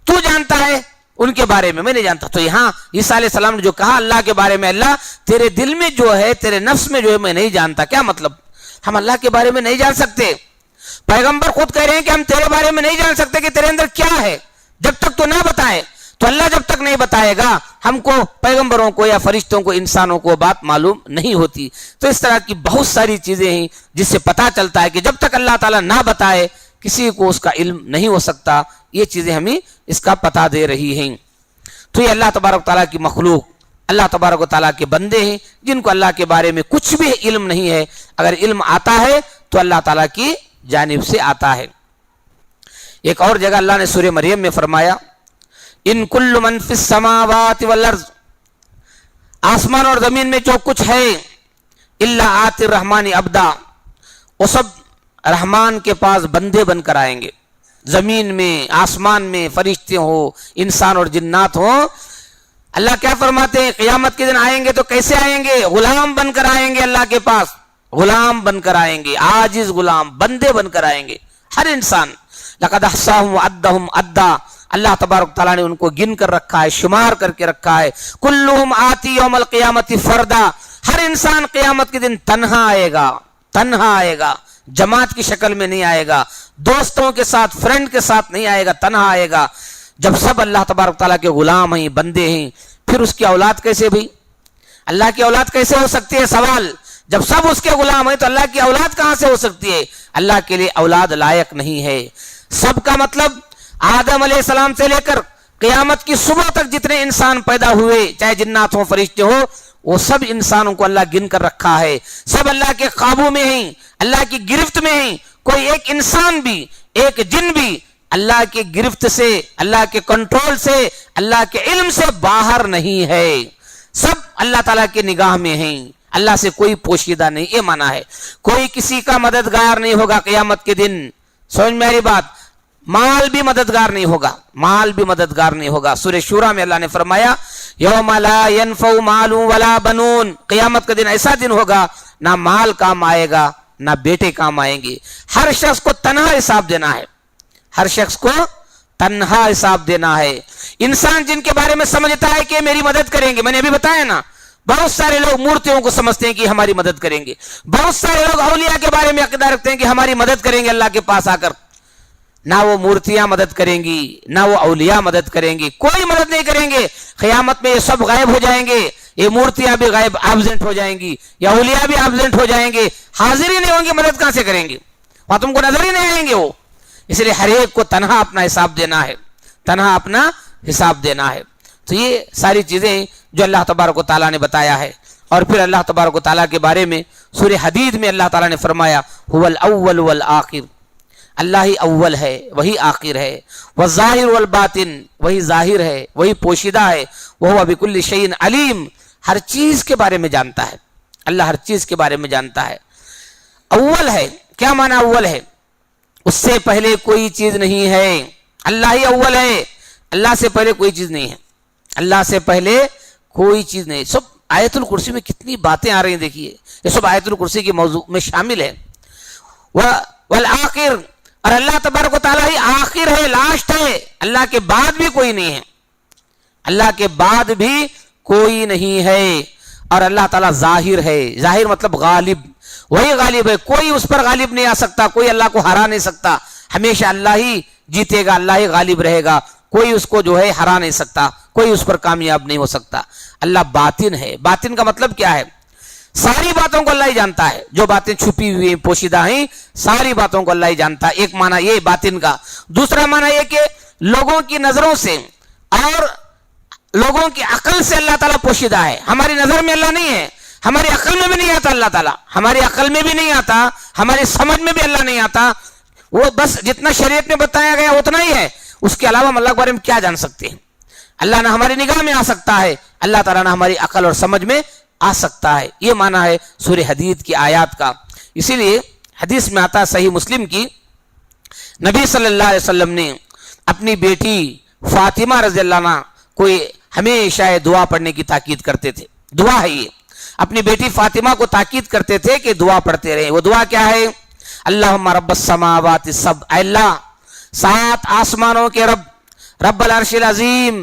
تو جانتا ہے. ان کے بارے میں نہیں جانتا. تو یہاں عیسیٰ علیہ السلام نے جو کہا اللہ کے بارے میں، اللہ تیرے دل میں جو ہے، تیرے نفس میں جو ہے میں نہیں جانتا، کیا مطلب؟ ہم اللہ کے بارے میں نہیں جان سکتے. پیغمبر خود کہہ رہے ہیں کہ ہم تیرے بارے میں نہیں جان سکتے کہ تیرے اندر کیا ہے جب تک تو نہ بتائے. تو اللہ جب تک نہیں بتائے گا ہم کو، پیغمبروں کو یا فرشتوں کو، انسانوں کو بات معلوم نہیں ہوتی. تو اس طرح کی بہت ساری چیزیں ہیں جس سے پتہ چلتا ہے کہ جب تک اللہ تعالیٰ نہ بتائے کسی کو اس کا علم نہیں ہو سکتا. یہ چیزیں ہمیں اس کا پتہ دے رہی ہیں. تو یہ اللہ تبارک و تعالیٰ کی مخلوق، اللہ تبارک و تعالیٰ کے بندے ہیں جن کو اللہ کے بارے میں کچھ بھی علم نہیں ہے. اگر علم آتا ہے تو اللہ تعالیٰ کی جانب سے آتا ہے. ایک اور جگہ اللہ نے سورہ مریم میں فرمایا ان کل من فی السماوات والارض، آسمان اور زمین میں جو کچھ ہے، الا آتی الرحمن عبدا، وہ سب رحمان کے پاس بندے بن کر آئیں گے. زمین میں، آسمان میں فرشتے ہو، انسان اور جنات ہو. اللہ کیا فرماتے ہیں؟ قیامت کے دن آئیں گے تو کیسے آئیں گے؟ غلام بن کر آئیں گے اللہ کے پاس، غلام بن کر آئیں گے، عاجز غلام، بندے بن کر آئیں گے. ہر انسان لقد احصاهم وعدهم عدا، اللہ تبارک تعالیٰ نے ان کو گن کر رکھا ہے، شمار کر کے رکھا ہے. کلہم آتی یوم القیامت فردا، ہر انسان قیامت کے دن تنہا آئے گا، تنہا آئے گا، جماعت کی شکل میں نہیں آئے گا، دوستوں کے ساتھ، فرینڈ کے ساتھ نہیں آئے گا، تنہا آئے گا. جب سب اللہ تبارک تعالیٰ کے غلام ہیں، بندے ہیں، پھر اس کی اولاد کیسے بھی؟ اللہ کی اولاد کیسے ہو سکتی ہے؟ سوال. جب سب اس کے غلام ہیں تو اللہ کی اولاد کہاں سے ہو سکتی ہے؟ اللہ کے لیے اولاد لائق نہیں ہے. سب کا مطلب آدم علیہ السلام سے لے کر قیامت کی صبح تک جتنے انسان پیدا ہوئے، چاہے جنات ہوں فرشتے ہو، وہ سب انسانوں کو اللہ گن کر رکھا ہے. سب اللہ کے قابو میں ہیں، اللہ کی گرفت میں ہیں. کوئی ایک انسان بھی، ایک جن بھی اللہ کی گرفت سے، اللہ کے کنٹرول سے، اللہ کے علم سے باہر نہیں ہے. سب اللہ تعالیٰ کی نگاہ میں ہیں، اللہ سے کوئی پوشیدہ نہیں. یہ مانا ہے کوئی کسی کا مددگار نہیں ہوگا قیامت کے دن. سمجھ میں میری بات؟ مال بھی مددگار نہیں ہوگا، مال بھی مددگار نہیں ہوگا. سورہ شورى میں اللہ نے فرمایا یوم لا ينفع مال ولا بنون، قیامت کا دن ایسا دن ہوگا نہ مال کام آئے گا نہ بیٹے کام آئیں گے. ہر شخص کو تنہا حساب دینا ہے، ہر شخص کو تنہا حساب دینا ہے. انسان جن کے بارے میں سمجھتا ہے کہ میری مدد کریں گے، میں نے ابھی بتایا نا، بہت سارے لوگ مورتیوں کو سمجھتے ہیں کہ ہماری مدد کریں گے. بہت سارے لوگ اولیاء کے بارے میں عقیدہ رکھتے ہیں کہ ہماری مدد کریں گے اللہ کے پاس آ کر. نہ وہ مورتیاں مدد کریں گی، نہ وہ اولیاء مدد کریں گی، کوئی مدد نہیں کریں گے. قیامت میں یہ سب غائب ہو جائیں گے، یہ مورتیاں بھی غائب، ایبزنٹ ہو جائیں گی، یا اولیاء بھی ایبزنٹ ہو جائیں گے، حاضر ہی نہیں ہوں گے. مدد کہاں سے کریں گے؟ وہاں تم کو نظر ہی نہیں آئیں گے وہ. اس لیے ہر ایک کو تنہا اپنا حساب دینا ہے، تنہا اپنا حساب دینا ہے. تو یہ ساری چیزیں جو اللہ تبارک و تعالیٰ نے بتایا ہے. اور پھر اللہ تبارک و تعالیٰ کے بارے میں سورہ حدید میں اللہ تعالیٰ نے فرمایا هو الاول والآخر، اللہ ہی اول ہے وہی آخر ہے. والظاہر والباطن، وہی ظاہر ہے وہی پوشیدہ ہے. وہو بکل شیء علیم، ہر چیز کے بارے میں جانتا ہے. اللہ ہر چیز کے بارے میں جانتا ہے. اول ہے، کیا معنی اول ہے؟ اس سے پہلے کوئی چیز نہیں ہے. اللہ ہی اول ہے، اللہ سے پہلے کوئی چیز نہیں ہے. اللہ سے پہلے کوئی چیز نہیں. سب آیت الکرسی میں کتنی باتیں آ رہی ہیں، دیکھیے یہ سب آیت الکرسی کے موضوع میں شامل ہے. والآخر، اور اللہ تبارک و تعالیٰ ہی آخر ہے، لاسٹ ہے. اللہ کے بعد بھی کوئی نہیں ہے، اللہ کے بعد بھی کوئی نہیں ہے. اور اللہ تعالیٰ ظاہر ہے، ظاہر مطلب غالب، وہی غالب ہے. کوئی اس پر غالب نہیں آ سکتا، کوئی اللہ کو ہرا نہیں سکتا. ہمیشہ اللہ ہی جیتے گا، اللہ ہی غالب رہے گا. کوئی اس کو جو ہے ہرا نہیں سکتا، کوئی اس پر کامیاب نہیں ہو سکتا. اللہ باطن ہے. باطن کا مطلب کیا ہے؟ ساری باتوں کو اللہ ہی جانتا ہے. جو باتیں چھپی ہوئی ہیں، پوشیدہ ہیں، ساری باتوں کو اللہ ہی جانتا ہے. ایک معنی یہ باطن کا. دوسرا معنی یہ کہ لوگوں کی نظروں سے اور لوگوں کی عقل سے اللہ تعالیٰ پوشیدہ ہے. ہماری نظر میں اللہ نہیں ہے، ہماری عقل میں بھی نہیں آتا اللہ تعالیٰ، ہماری عقل میں بھی نہیں آتا، ہماری سمجھ میں بھی اللہ نہیں آتا. وہ بس جتنا شریعت میں بتایا گیا اتنا ہی ہے. اس کے علاوہ ہم اللہ کے بارے میں کیا جان سکتے ہیں؟ اللہ نہ ہماری نگاہ میں آ سکتا ہے، اللہ تعالیٰ نہ ہماری عقل اور سمجھ میں آ سکتا ہے. یہ معنی ہے سورہ حدید کی آیات کا. اسی لیے حدیث میں آتا ہے صحیح مسلم کی، نبی صلی اللہ علیہ وسلم نے اپنی بیٹی فاطمہ رضی اللہ عنہ کو ہمیشہ دعا پڑھنے کی تاکید کرتے تھے. دعا ہے یہ، اپنی بیٹی فاطمہ کو تاکید کرتے تھے کہ دعا پڑھتے رہیں. وہ دعا کیا ہے؟ اللہم رب السماوات السبع، اے اللہ 7 آسمانوں کے رب، رب العرش العظیم،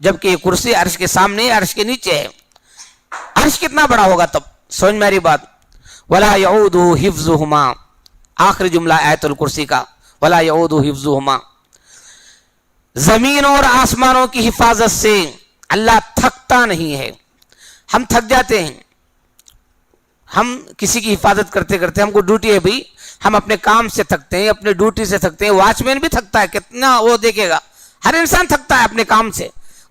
جبکہ یہ کرسی عرش کے سامنے عرش کے نیچے ہے. عرش کتنا بڑا ہوگا تب؟ سمجھ میں آ رہی بات؟ ولا یعود حفظہما، آخری جملہ آیت الکرسی کا، ولا یعود حفظہما، زمین اور آسمانوں کی حفاظت سے اللہ تھکتا نہیں ہے. ہم تھک جاتے ہیں، ہم کسی کی حفاظت کرتے کرتے، ہم کو ڈیوٹی ہے بھائی، ہم اپنے کام سے تھکتے ہیں، اپنے ڈیوٹی سے تھکتے ہیں. واچ مین بھی تھکتا ہے، کتنا وہ دیکھے گا. ہر انسان تھکتا ہے اپنے کام سے،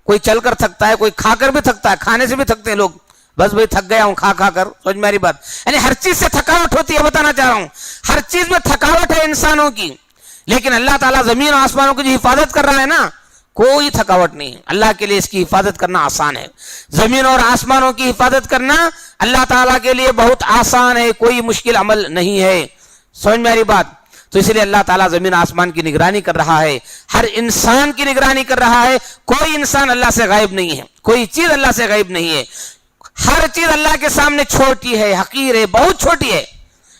کوئی چل کر تھکتا ہے، کوئی کھا کر بھی تھکتا ہے، کھانے سے بھی تھکتے ہیں لوگ، بس بھائی تھک گیا ہوں کھا کھا کر. سمجھ میری بات؟ یعنی ہر چیز سے تھکاوٹ ہوتی ہے، بتانا چاہ رہا ہوں ہر چیز میں تھکاوٹ ہے انسانوں کی. لیکن اللہ تعالیٰ زمین اور آسمانوں کی جو حفاظت کر رہا ہے نا، کوئی تھکاوٹ نہیں ہے. اللہ کے لیے اس کی حفاظت کرنا آسان ہے. زمین اور آسمانوں کی حفاظت کرنا اللہ تعالیٰ کے لیے بہت آسان ہے، کوئی مشکل عمل نہیں ہے. سمجھ میں آ رہی بات؟ تو اس لیے اللہ تعالیٰ زمین آسمان کی نگرانی کر رہا ہے، ہر انسان کی نگرانی کر رہا ہے. کوئی انسان اللہ سے غائب نہیں ہے، کوئی چیز اللہ سے غائب نہیں ہے. ہر چیز اللہ کے سامنے چھوٹی ہے، حقیر ہے، بہت چھوٹی ہے.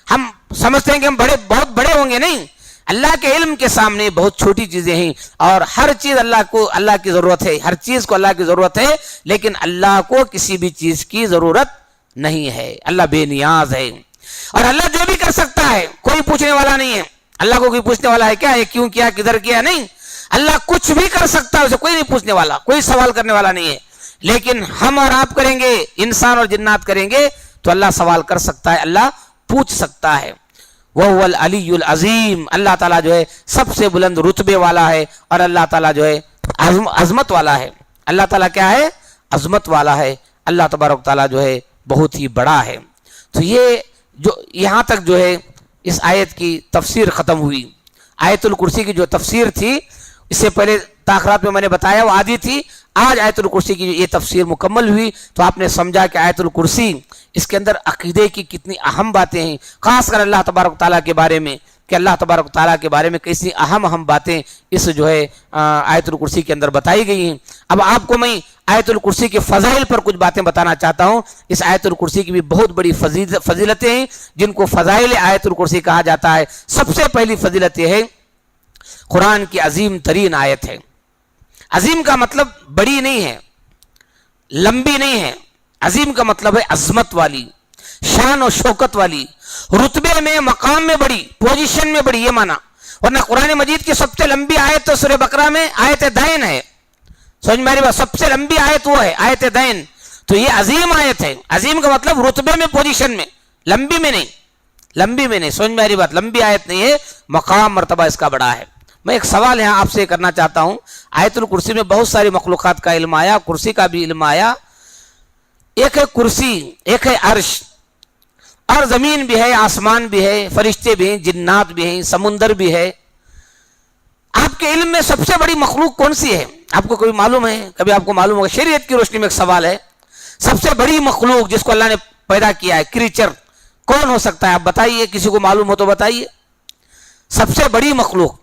ہم سمجھتے ہیں کہ ہم بہت بڑے ہوں گے، نہیں. اللہ کے علم کے سامنے بہت چھوٹی چیزیں ہیں، اور ہر چیز اللہ کی ضرورت ہے، ہر چیز کو اللہ کی ضرورت ہے. لیکن اللہ کو کسی بھی چیز کی ضرورت نہیں ہے، اللہ بے نیاز ہے. اور اللہ جو بھی کر سکتا ہے کوئی پوچھنے والا نہیں ہے. اللہ کو کوئی پوچھنے والا ہے کیا؟ یہ کیوں کیا، کدھر کیا؟ نہیں. اللہ کچھ بھی کر سکتا ہے، اسے کوئی نہیں پوچھنے والا، کوئی سوال کرنے والا نہیں ہے. لیکن ہم اور آپ کریں گے، انسان اور جنات کریں گے تو اللہ سوال کر سکتا ہے، اللہ پوچھ سکتا ہے. وَهُوَ الْعَلِيُّ الْعَظِيمُ، اللہ تعالیٰ جو ہے سب سے بلند رتبے والا ہے، اور اللہ تعالیٰ جو ہے عظمت والا ہے. اللہ تعالیٰ کیا ہے؟ عظمت والا ہے. اللہ تبارک تعالیٰ جو ہے بہت ہی بڑا ہے. تو یہ جو یہاں تک جو ہے اس آیت کی تفسیر ختم ہوئی. آیت الکرسی کی جو تفسیر تھی، اس سے پہلے تاخرات میں نے بتایا وہ آدھی تھی. آج آیت الکرسی کی یہ تفسیر مکمل ہوئی تو آپ نے سمجھا کہ آیت الکرسی، اس کے اندر عقیدے کی کتنی اہم باتیں ہیں، خاص کر اللہ تبارک تعالیٰ کے بارے میں، کہ اللہ تبارک تعالیٰ کے بارے میں کیسی اہم باتیں اس جو ہے آیت الکرسی کے اندر بتائی گئی ہیں. اب آپ کو میں آیت الکرسی کے فضائل پر کچھ باتیں بتانا چاہتا ہوں. اس آیت الکرسی کی بھی بہت بڑی فضیلتیں ہیں جن کو فضائل آیت الکرسی کہا جاتا ہے. سب سے پہلی فضیلت یہ ہے، قرآن کی عظیم ترین آیت ہے. عظیم کا مطلب بڑی نہیں ہے، لمبی نہیں ہے. عظیم کا مطلب ہے عظمت والی، شان و شوکت والی، رتبے میں، مقام میں بڑی، پوزیشن میں بڑی، یہ معنی. ورنہ قرآن مجید کی سب سے لمبی آیت تو سورہ بقرہ میں آیت دین ہے. سمجھ میں آ رہی بات؟ سب سے لمبی آیت وہ ہے آیت دین. تو یہ عظیم آیت ہے. عظیم کا مطلب رتبے میں، پوزیشن میں، لمبی میں نہیں، لمبی میں نہیں. سمجھ میں آ رہی بات؟ لمبی آیت نہیں ہے، مقام مرتبہ اس کا بڑا ہے. میں ایک سوال یہاں آپ سے کرنا چاہتا ہوں. آیت الکرسی میں بہت ساری مخلوقات کا علم آیا، کرسی کا بھی علم آیا. ایک ہے کرسی، ایک ہے عرش، اور زمین بھی ہے، آسمان بھی ہے، فرشتے بھی ہیں، جنات بھی ہیں، سمندر بھی ہے. آپ کے علم میں سب سے بڑی مخلوق کون سی ہے؟ آپ کو کوئی معلوم ہے؟ کبھی آپ کو معلوم ہوگا؟ شریعت کی روشنی میں ایک سوال ہے، سب سے بڑی مخلوق جس کو اللہ نے پیدا کیا ہے، کریچر، کون ہو سکتا ہے؟ آپ بتائیے، کسی کو معلوم ہو تو بتائیے. سب سے بڑی مخلوق،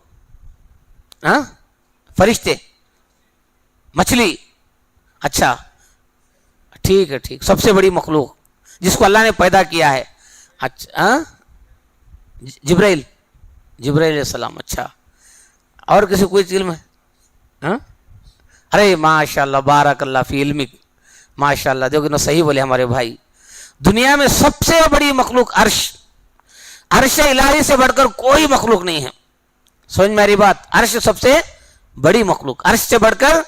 ہاں؟ فرشتے، مچھلی؟ اچھا ٹھیک ہے، ٹھیک. سب سے بڑی مخلوق جس کو اللہ نے پیدا کیا ہے، اچھا جبرائیل علیہ السلام. اچھا، اور کسی کوئی علم ہے؟ ہاں؟ ارے ماشاء اللہ، بارک اللہ فی علمک، ماشاء اللہ. دیکھو نا، صحیح بولے ہمارے بھائی. دنیا میں سب سے بڑی مخلوق عرش الہی سے بڑھ کر کوئی مخلوق نہیں ہے. سمجھ میں آ رہی بات؟ عرش سب سے بڑی مخلوق، عرش سے بڑھ کر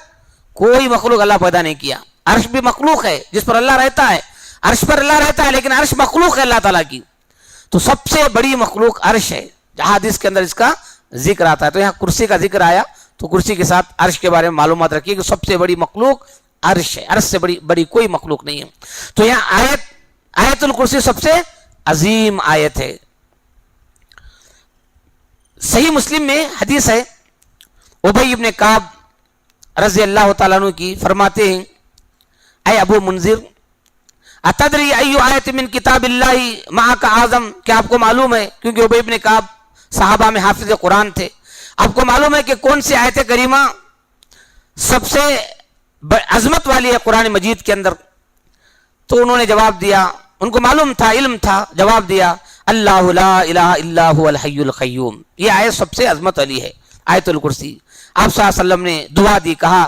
کوئی مخلوق اللہ پیدا نہیں کیا. عرش بھی مخلوق ہے جس پر اللہ رہتا ہے، عرش پر اللہ رہتا ہے، لیکن عرش مخلوق ہے اللہ تعالیٰ کی. تو سب سے بڑی مخلوق عرش ہے. جہاں حدیث کے اندر اس کا ذکر آتا ہے، تو یہاں کرسی کا ذکر آیا تو کرسی کے ساتھ عرش کے بارے میں معلومات رکھیے کہ سب سے بڑی مخلوق عرش ہے. عرش سے بڑی کوئی مخلوق نہیں ہے. تو یہاں آیت الکرسی سب سے عظیم آیت ہے. صحیح مسلم میں حدیث ہے، ابی ابن کعب رضی اللہ تعالیٰ عنہ کی، فرماتے ہیں، اے ابو منذر، اتدری ای آیت من کتاب اللہ معک اعظم، کیا آپ کو معلوم ہے؟ کیونکہ ابی ابن کعب صحابہ میں حافظ قرآن تھے. آپ کو معلوم ہے کہ کون سی آیت کریمہ سب سے عظمت والی ہے قرآن مجید کے اندر؟ تو انہوں نے جواب دیا، ان کو معلوم تھا، علم تھا، جواب دیا، اللہ لا الہ الا هو الحی القیوم. یہ آیت سب سے عظمت والی ہے، آیت الکرسی. آپ صلی اللہ علیہ وسلم نے دعا دی، کہا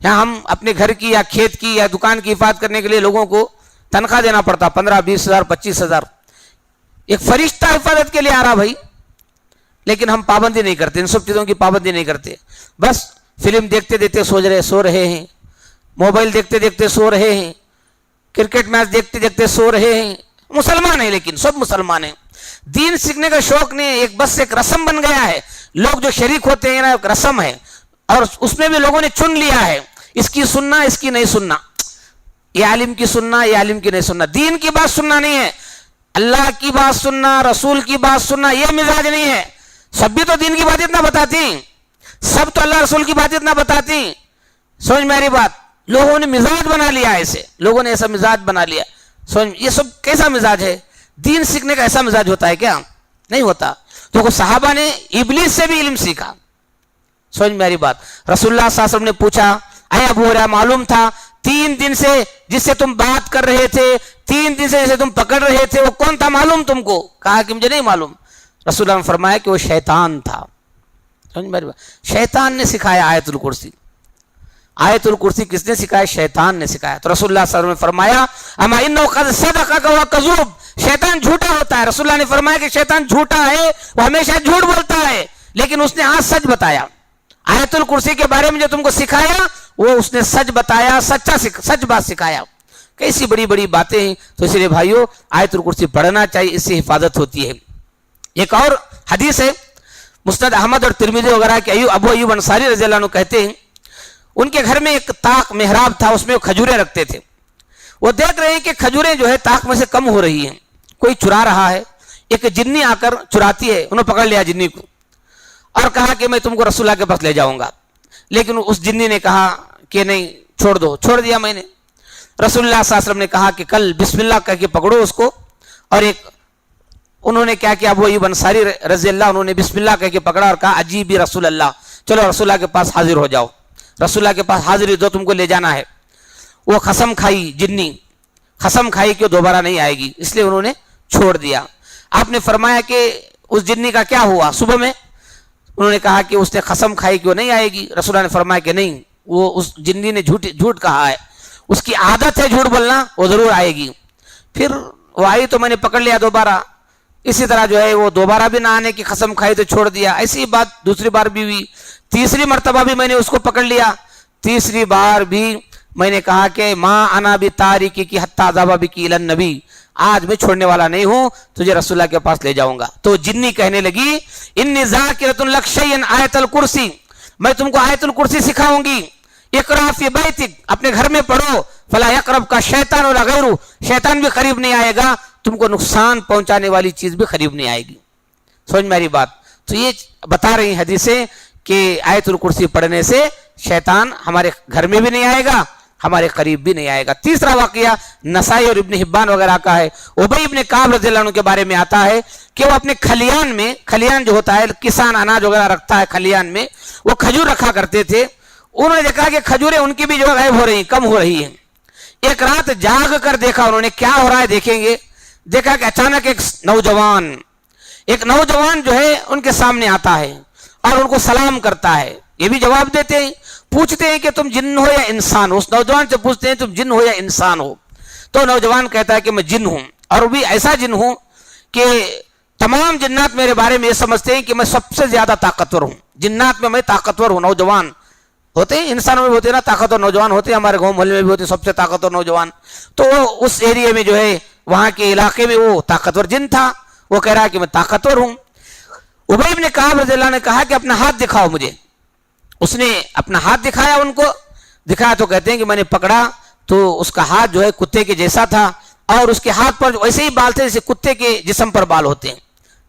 یہاں ہم اپنے گھر کی یا کھیت کی یا دکان کی حفاظت کرنے کے لیے لوگوں کو تنخواہ دینا پڑتا، 15 20 ہزار 25 ہزار، ایک فرشتہ حفاظت کے لیے آ رہا بھائی، لیکن ہم پابندی نہیں کرتے، ان سب چیزوں کی پابندی نہیں کرتے، بس فلم دیکھتے دیکھتے سو رہے ہیں، موبائل دیکھتے دیکھتے سو رہے ہیں، کرکٹ میچ دیکھتے دیکھتے سو رہے ہیں، مسلمان ہیں لیکن سب مسلمان ہیں، دین سیکھنے کا شوق نہیں ہے، بس ایک رسم بن گیا ہے، لوگ جو شریک ہوتے ہیں نا ایک رسم ہے، اور اس میں بھی لوگوں نے چن لیا ہے، اس کی سننا اس کی نہیں سننا، یہ عالم کی سننا یہ عالم کی نہیں سننا، دین کی بات سننا نہیں ہے، اللہ کی بات سننا، رسول کی بات سننا، یہ مزاج نہیں ہے، سب بھی تو دین کی بات اتنا بتاتی ہیں، سب تو اللہ رسول کی بات اتنا بتاتی ہیں، سمجھ میری بات، لوگوں نے مزاج بنا لیا ایسے، لوگوں نے ایسا مزاج بنا لیا، سمجھ یہ سب کیسا مزاج ہے؟ دین سیکھنے کا ایسا مزاج ہوتا ہے کیا؟ نہیں ہوتا۔ تو صحابہ نے ابلیس سے بھی علم سیکھا، سمجھ میری بات، رسول اللہ صلی اللہ علیہ وسلم نے پوچھا، اے ابو ہریرہ معلوم تھا 3 دن سے جس سے تم بات کر رہے تھے، 3 دن سے جسے تم پکڑ رہے تھے، وہ کون تھا معلوم تم کو؟ کہا کہ مجھے نہیں معلوم۔ رسول اللہ نے فرمایا کہ وہ شیطان تھا، سمجھ میری بات، شیطان نے سکھایا آیت الکرسی۔ آیت الکرسی کس نے سکھایا؟ شیطان نے سکھایا۔ تو رسول اللہ صلی اللہ علیہ وسلم نے فرمایا اما انہ قد صدقک وہو کذوب، شیطان جھوٹا ہوتا ہے۔ رسول اللہ نے فرمایا کہ شیطان جھوٹا ہے، وہ ہمیشہ جھوٹ بولتا ہے، لیکن اس نے آج سچ بتایا۔ آیت الکرسی کے بارے میں جو تم کو سکھایا وہ اس نے سچ بتایا، سچ بات سکھایا۔ کیسی بڑی بڑی باتیں ہیں۔ تو اس لیے بھائیو آیت الکرسی پڑھنا چاہیے، اس سے حفاظت ہوتی ہے۔ ایک اور حدیث ہے مسند احمد اور ترمذی وغیرہ کے، ابو ایوب انصاری رضی اللہ عنہ کہتے ہیں ان کے گھر میں ایک طاق محراب تھا، اس میں وہ کھجوریں رکھتے تھے۔ وہ دیکھ رہے ہیں کہ کھجوریں جو ہے طاق میں سے کم ہو رہی ہیں، کوئی چرا رہا ہے، ایک جنی آ کر چراتی ہے، انہوں نے پکڑ لیا جنی کو اور کہا کہ میں تم کو رسول اللہ کے پاس لے جاؤں گا، لیکن اس جنی نے کہا کہ نہیں چھوڑ دو، چھوڑ دیا میں نے۔ رسول اللہ صلی اللہ علیہ وسلم نے کہا کہ کل بسم اللہ کہہ کے پکڑو اس کو، اور ایک انہوں نے کیا کیا، ابو ایوب انصاری رضی اللہ انہوں نے بسم اللہ کہہ کے پکڑا اور کہا عجیبی رسول اللہ، چلو رسول اللہ کے پاس حاضر ہو جاؤ، رسول اللہ کے پاس حاضری دو، تم کو لے جانا ہے۔ وہ قسم کھائی، جنی قسم کھائی کہ وہ دوبارہ نہیں آئے گی، اس لیے انہوں نے چھوڑ دیا۔ آپ نے فرمایا کہ اس جنی کا کیا ہوا صبح میں؟ انہوں نے کہا کہ اس نے قسم کھائی کہ وہ نہیں آئے گی۔ رسول اللہ نے فرمایا کہ نہیں، وہ اس جنی نے جھوٹ کہا ہے، اس کی عادت ہے جھوٹ بولنا، وہ ضرور آئے گی۔ پھر وہ آئی تو میں نے پکڑ لیا دوبارہ، اسی طرح جو ہے وہ دوبارہ بھی نہ آنے کی قسم کھائی تو چھوڑ دیا۔ ایسی بات دوسری بار بھی ہوئی، تیسری مرتبہ بھی میں نے اس کو پکڑ لیا، تیسری بار بھی میں نے کہا کہ ماں انا بتارکی کی حتی ذهب بک الی النبی، آج میں چھوڑنے والا نہیں ہوں، تجھے رسول اللہ کے پاس لے جاؤں گا۔ تو جنی کہنے لگی انی ذاکرۃ لک شیئا آیت الکرسی، میں تم کو آیت الکرسی سکھاؤں گی، اقرا فی بیتک، اپنے گھر میں پڑھو، فلا یقرب کا شیطان ولا غیرہ، شیطان بھی قریب نہیں آئے گا، تم کو نقصان پہنچانے والی چیز بھی قریب نہیں آئے گی۔ سمجھ میری بات؟ تو یہ بتا رہی حدیثیں کہ آیت الکرسی پڑھنے سے شیطان ہمارے گھر میں بھی نہیں آئے گا، ہمارے قریب بھی نہیں آئے گا۔ تیسرا واقعہ نسائی اور ابن حبان وغیرہ کا ہے، ابی ابن کعب رضی اللہ عنہ کے بارے میں آتا ہے کہ وہ اپنے کھلیان میں، کھلیان جو ہوتا ہے کسان اناج وغیرہ رکھتا ہے کھلیان میں، وہ کھجور رکھا کرتے تھے، انہوں نے دیکھا کہ کھجوریں ان کی بھی جو غائب ہو رہی ہیں، کم ہو رہی ہیں۔ ایک رات جاگ کر دیکھا انہوں نے، کیا ہو رہا ہے دیکھیں گے، دیکھا کہ اچانک ایک نوجوان جو ہے ان کے سامنے آتا ہے اور ان کو سلام کرتا ہے، یہ بھی جواب دیتے ہیں، پوچھتے ہیں کہ تم جن ہو یا انسان ہو، اس نوجوان سے پوچھتے ہیں تم جن ہو یا انسان ہو، تو نوجوان کہتا ہے کہ میں جن ہوں، اور وہ بھی ایسا جن ہوں کہ تمام جنات میرے بارے میں یہ سمجھتے ہیں کہ میں سب سے زیادہ طاقتور ہوں، جنات میں میں طاقتور ہوں۔ نوجوان ہوتے ہیں، انسانوں میں بھی ہوتے ہیں نا طاقتور نوجوان ہوتے ہیں، ہمارے گاؤں محلے میں بھی ہوتے ہیں سب سے طاقتور نوجوان، تو اس ایریے میں جو ہے وہاں کے علاقے میں وہ طاقتور جن تھا، وہ کہہ رہا ہے کہ میں طاقتور ہوں۔ ابی ابن کعب رضی اللہ نے کہا کہ اپنا ہاتھ دکھاؤ مجھے، اس نے اپنا ہاتھ دکھایا، ان کو دکھایا تو کہتے ہیں کہ میں نے پکڑا تو اس کا ہاتھ جو ہے کتے کے جیسا تھا، اور اس کے ہاتھ پر ویسے ہی بال تھے جیسے کتے کے جسم پر بال ہوتے ہیں،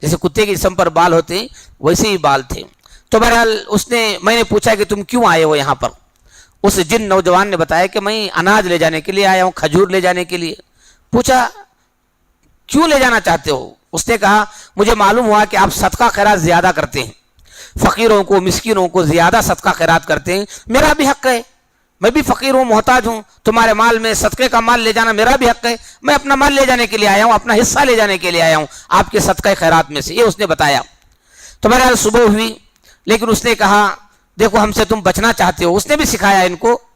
جیسے کتے کے جسم پر بال ہوتے ہیں ویسے ہی بال تھے۔ تو بہرحال میں نے پوچھا کہ تم کیوں آئے ہو یہاں پر؟ اس جن نوجوان نے بتایا کہ میں اناج لے جانے کے لیے آیا ہوں، کھجور لے جانے کے لیے۔ پوچھا کیوں لے جانا چاہتے ہو؟ اس نے کہا مجھے معلوم ہوا کہ آپ صدقہ خیرات زیادہ کرتے ہیں، فقیروں کو مسکینوں کو زیادہ صدقہ خیرات کرتے ہیں، میرا بھی حق ہے، میں بھی فقیر ہوں محتاج ہوں، تمہارے مال میں صدقے کا مال لے جانا میرا بھی حق ہے، میں اپنا مال لے جانے کے لیے آیا ہوں، اپنا حصہ لے جانے کے لیے آیا ہوں آپ کے صدقہ خیرات میں سے، یہ اس نے بتایا۔ تو بہرحال صبح ہوئی، لیکن اس نے کہا دیکھو ہم سے تم بچنا چاہتے ہو، اس نے بھی سکھایا ان کو